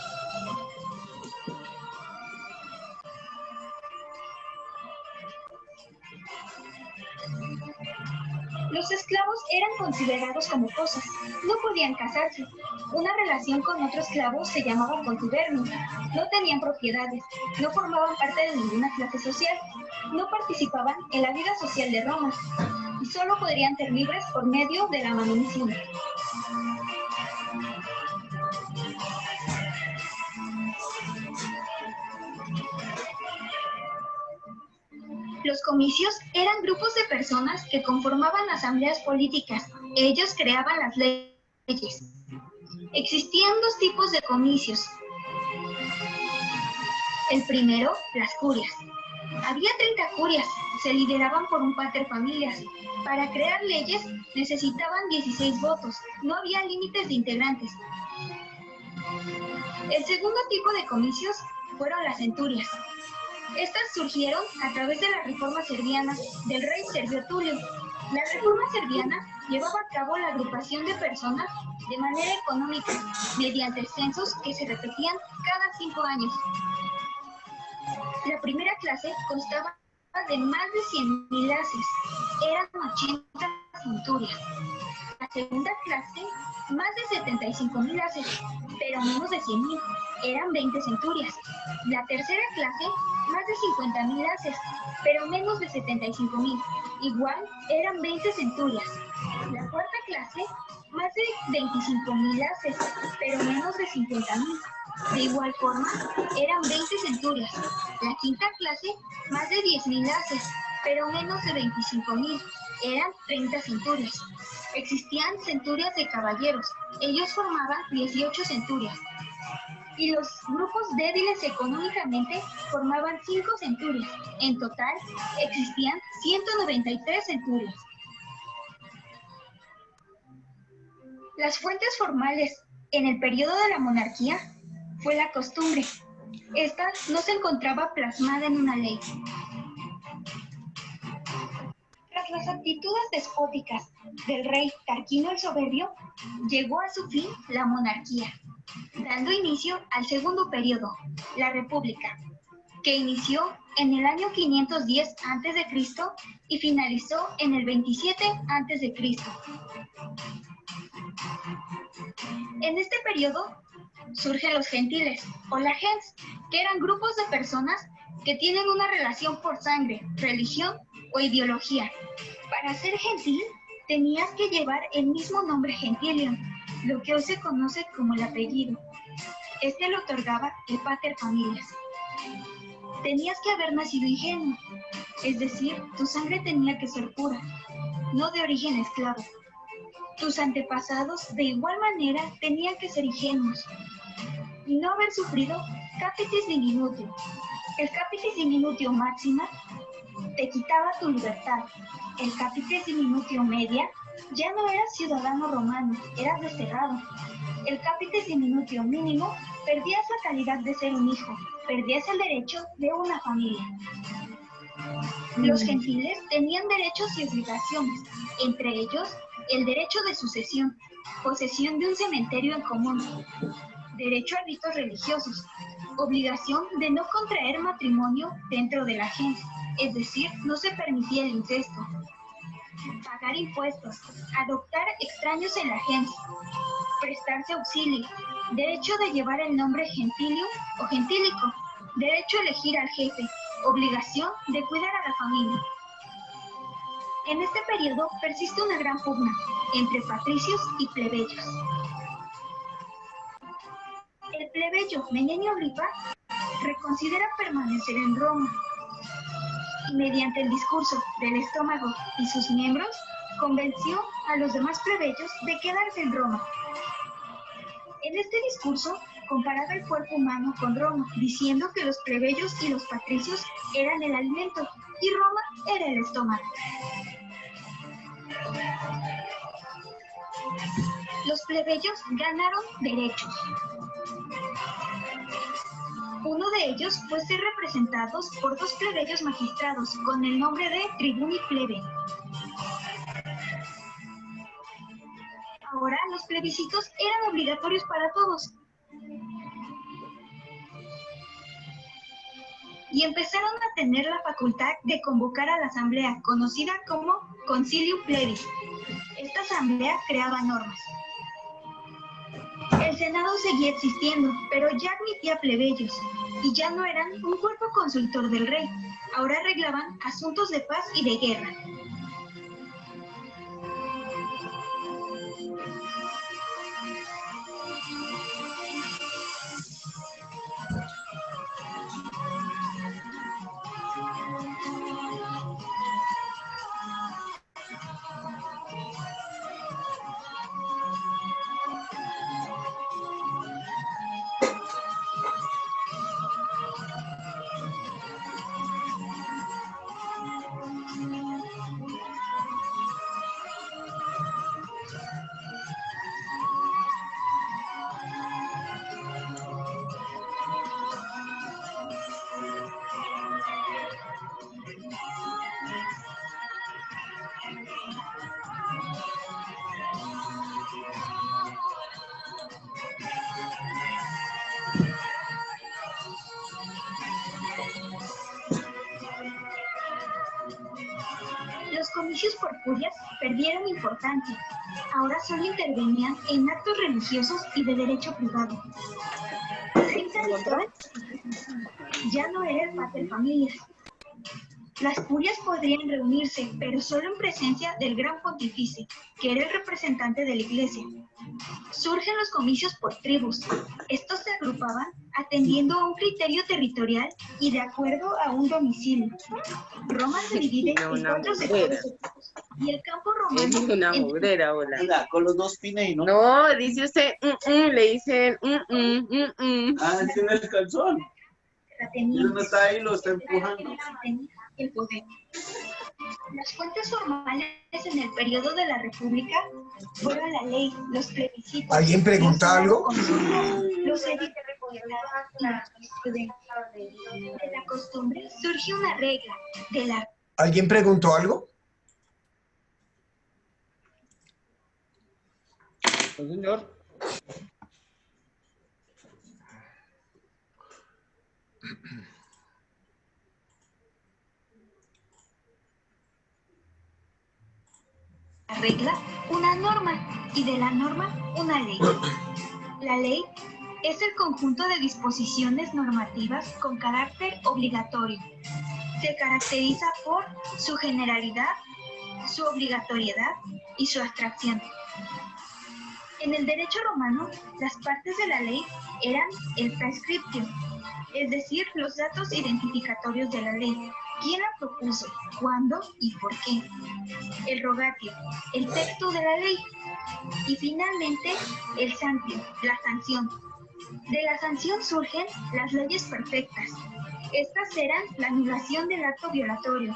Los esclavos eran considerados como cosas, no podían casarse. Una relación con otro esclavo se llamaba contubernio. No tenían propiedades, no formaban parte de ninguna clase social, no participaban en la vida social de Roma y solo podrían ser libres por medio de la manutención. Los comicios eran grupos de personas que conformaban asambleas políticas. Ellos creaban las leyes. Existían dos tipos de comicios. El primero, las curias. Había 30 curias, se lideraban por un pater familias. Para crear leyes necesitaban 16 votos, no había límites de integrantes. El segundo tipo de comicios fueron las centurias. Estas surgieron a través de la reforma serviana del rey Servio Tulio. La reforma serviana llevaba a cabo la agrupación de personas de manera económica mediante censos que se repetían cada 5 años. La primera clase constaba de más de 100.000 haces, eran 80 centurias. La segunda clase, más de 75.000 haces, pero menos de 100.000, eran 20 centurias. La tercera clase, más de 50.000 haces, pero menos de 75.000, igual eran 20 centurias. La cuarta clase, más de 25.000 haces, pero menos de 50.000. De igual forma, eran 20 centurias. La quinta clase, más de 10.000 haces, pero menos de 25.000. Eran 30 centurias. Existían centurias de caballeros. Ellos formaban 18 centurias. Y los grupos débiles económicamente formaban 5 centurias. En total, existían 193 centurias. Las fuentes formales en el periodo de la monarquía fue la costumbre. Esta no se encontraba plasmada en una ley. Tras las actitudes despóticas del rey Tarquino el Soberbio, llegó a su fin la monarquía, dando inicio al segundo periodo, la República, que inició en el año 510 a.C. y finalizó en el 27 a.C. En este periodo surgen los gentiles, o la gens, que eran grupos de personas que tienen una relación por sangre, religión o ideología. Para ser gentil, tenías que llevar el mismo nombre gentilium, lo que hoy se conoce como el apellido. Este lo otorgaba el pater familias. Tenías que haber nacido ingenuo, es decir, tu sangre tenía que ser pura, no de origen esclavo. Tus antepasados, de igual manera, tenían que ser ingenuos y no haber sufrido capitis diminutio. El capitis diminutio máxima te quitaba tu libertad. El capitis diminutio media ya no eras ciudadano romano, eras desterrado. El capitis diminutio mínimo perdías la calidad de ser un hijo, perdías el derecho de una familia. Los gentiles tenían derechos y obligaciones, entre ellos el derecho de sucesión, posesión de un cementerio en común, derecho a ritos religiosos, obligación de no contraer matrimonio dentro de la gens, es decir, no se permitía el incesto, pagar impuestos, adoptar extraños en la gens, prestarse auxilio, derecho de llevar el nombre gentilium o gentílico, derecho a elegir al jefe, obligación de cuidar a la familia. En este periodo persiste una gran pugna entre patricios y plebeyos. El plebeyo Menenio Agripa reconsidera permanecer en Roma y mediante el discurso del estómago y sus miembros convenció a los demás plebeyos de quedarse en Roma. En este discurso comparaba el cuerpo humano con Roma, diciendo que los plebeyos y los patricios eran el alimento y Roma era el estómago. Los plebeyos ganaron derechos. Uno de ellos fue ser representados por 2 plebeyos magistrados con el nombre de tribuni plebe. Ahora los plebiscitos eran obligatorios para todos. Y empezaron a tener la facultad de convocar a la asamblea, conocida como Concilium Plebis. Esta asamblea creaba normas. El Senado seguía existiendo, pero ya admitía plebeyos, y ya no eran un cuerpo consultor del rey. Ahora arreglaban asuntos de paz y de guerra. Los comicios por curias perdieron importancia. Ahora solo intervenían en actos religiosos y de derecho privado. Ya no era el pater familias. Las curias podrían reunirse, pero solo en presencia del gran pontífice, que era el representante de la iglesia. Surgen los comicios por tribus. Estos se agrupaban atendiendo a un criterio territorial y de acuerdo a un domicilio. Roma se divide en 4 sectores y el campo romano... Es una mugrera, hola. Hola, con los dos pines y no... No, dice usted, le dicen, Ah, tiene el calzón. Él no está ahí, lo está empujando. El poder. Las fuentes formales en el periodo de la República fueron la ley, los plebiscitos. ¿Alguien pregunta algo? Los edictos de la costumbre surgió una regla de la... ¿Alguien preguntó algo? Sí, señor. regla una norma y de la norma una ley. La ley es el conjunto de disposiciones normativas con carácter obligatorio. Se caracteriza por su generalidad, su obligatoriedad y su abstracción. En el derecho romano, las partes de la ley eran el prescriptio, es decir, los datos identificatorios de la ley. ¿Quién la propuso? ¿Cuándo? ¿Y por qué? El rogatio, el texto de la ley. Y finalmente, el santio, la sanción. De la sanción surgen las leyes perfectas. Estas eran la anulación del acto violatorio.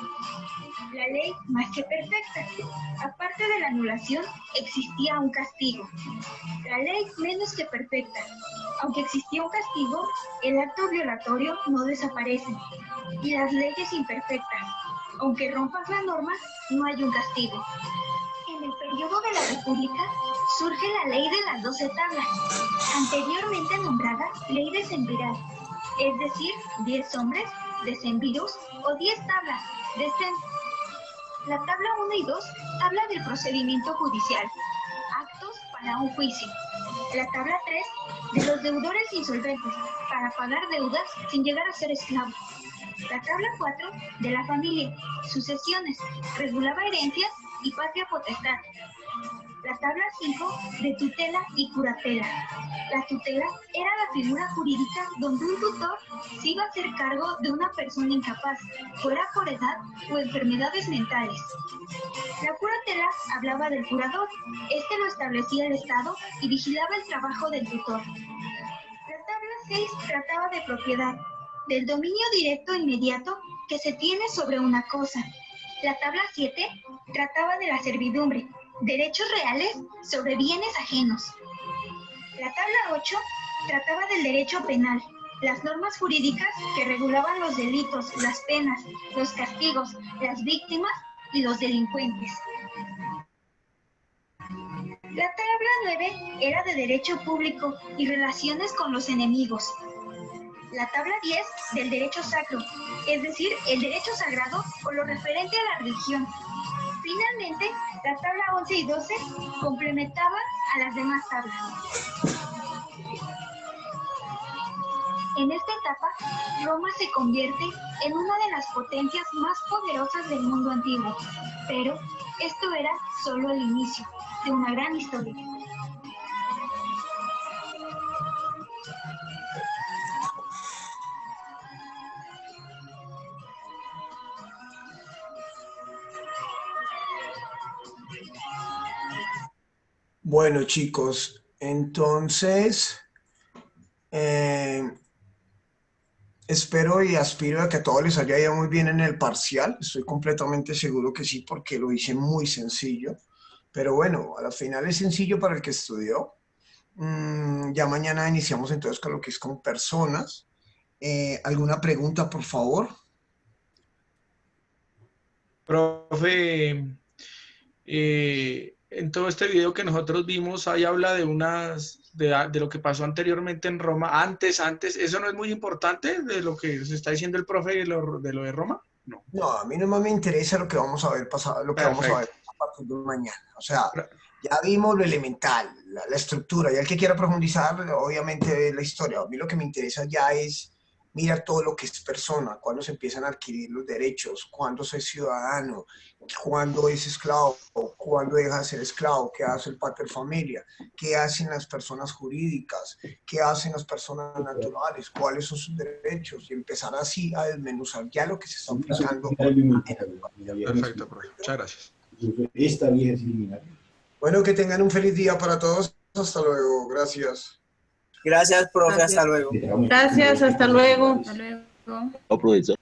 La ley más que perfecta. Aparte de la anulación, existía un castigo. La ley menos que perfecta. Aunque existía un castigo, el acto violatorio no desaparece. Y las leyes imperfectas. Aunque rompas la norma, no hay un castigo. En el periodo de la República surge la ley de las 12 tablas, anteriormente nombrada ley decemviral, es decir, 10 hombres, decemviros, o 10 tablas, decem. La tabla 1 y 2 habla del procedimiento judicial, actos para un juicio. La tabla 3 de los deudores insolventes, para pagar deudas sin llegar a ser esclavos. La tabla 4 de la familia, sucesiones, regulaba herencias y patria potestad. La tabla 5 de tutela y curatela. La tutela era la figura jurídica donde un tutor se iba a hacer cargo de una persona incapaz, fuera por edad o enfermedades mentales. La curatela hablaba del curador. Este lo establecía el Estado y vigilaba el trabajo del tutor. La tabla 6 trataba de propiedad, del dominio directo e inmediato que se tiene sobre una cosa. La tabla 7 trataba de la servidumbre, derechos reales sobre bienes ajenos. La tabla 8 trataba del derecho penal, las normas jurídicas que regulaban los delitos, las penas, los castigos, las víctimas y los delincuentes. La tabla 9 era de derecho público y relaciones con los enemigos. La tabla 10 del derecho sacro, es decir, el derecho sagrado o lo referente a la religión. Finalmente, la tabla 11 y 12 complementaban a las demás tablas. En esta etapa, Roma se convierte en una de las potencias más poderosas del mundo antiguo, pero esto era solo el inicio de una gran historia. Bueno, chicos, entonces espero y aspiro a que a todos les haya ido muy bien en el parcial. Estoy completamente seguro que sí, porque lo hice muy sencillo. Pero bueno, al final es sencillo para el que estudió. Ya mañana iniciamos entonces con lo que es con personas. ¿Alguna pregunta, por favor? Profe, en todo este video que nosotros vimos, ahí habla de de lo que pasó anteriormente en Roma. Antes, ¿eso no es muy importante de lo que se está diciendo el profe de lo de Roma? No. No, a mí no más me interesa lo que vamos a ver pasado, lo que vamos a ver a partir de mañana. O sea, ya vimos lo elemental, la estructura, y el que quiera profundizar, obviamente, la historia. A mí lo que me interesa ya es mirar todo lo que es persona, cuándo se empiezan a adquirir los derechos, cuándo soy ciudadano, cuándo es esclavo, cuándo deja de ser esclavo, qué hace el pater familia, qué hacen las personas jurídicas, qué hacen las personas naturales, cuáles son sus derechos, y empezar así a desmenuzar ya lo que se está aplicando. Perfecto, profe. Muchas gracias. Esta vieja es eliminada. Bueno, que tengan un feliz día para todos. Hasta luego. Gracias. Gracias, profe. Gracias. Hasta luego. Gracias, hasta luego. Profesor.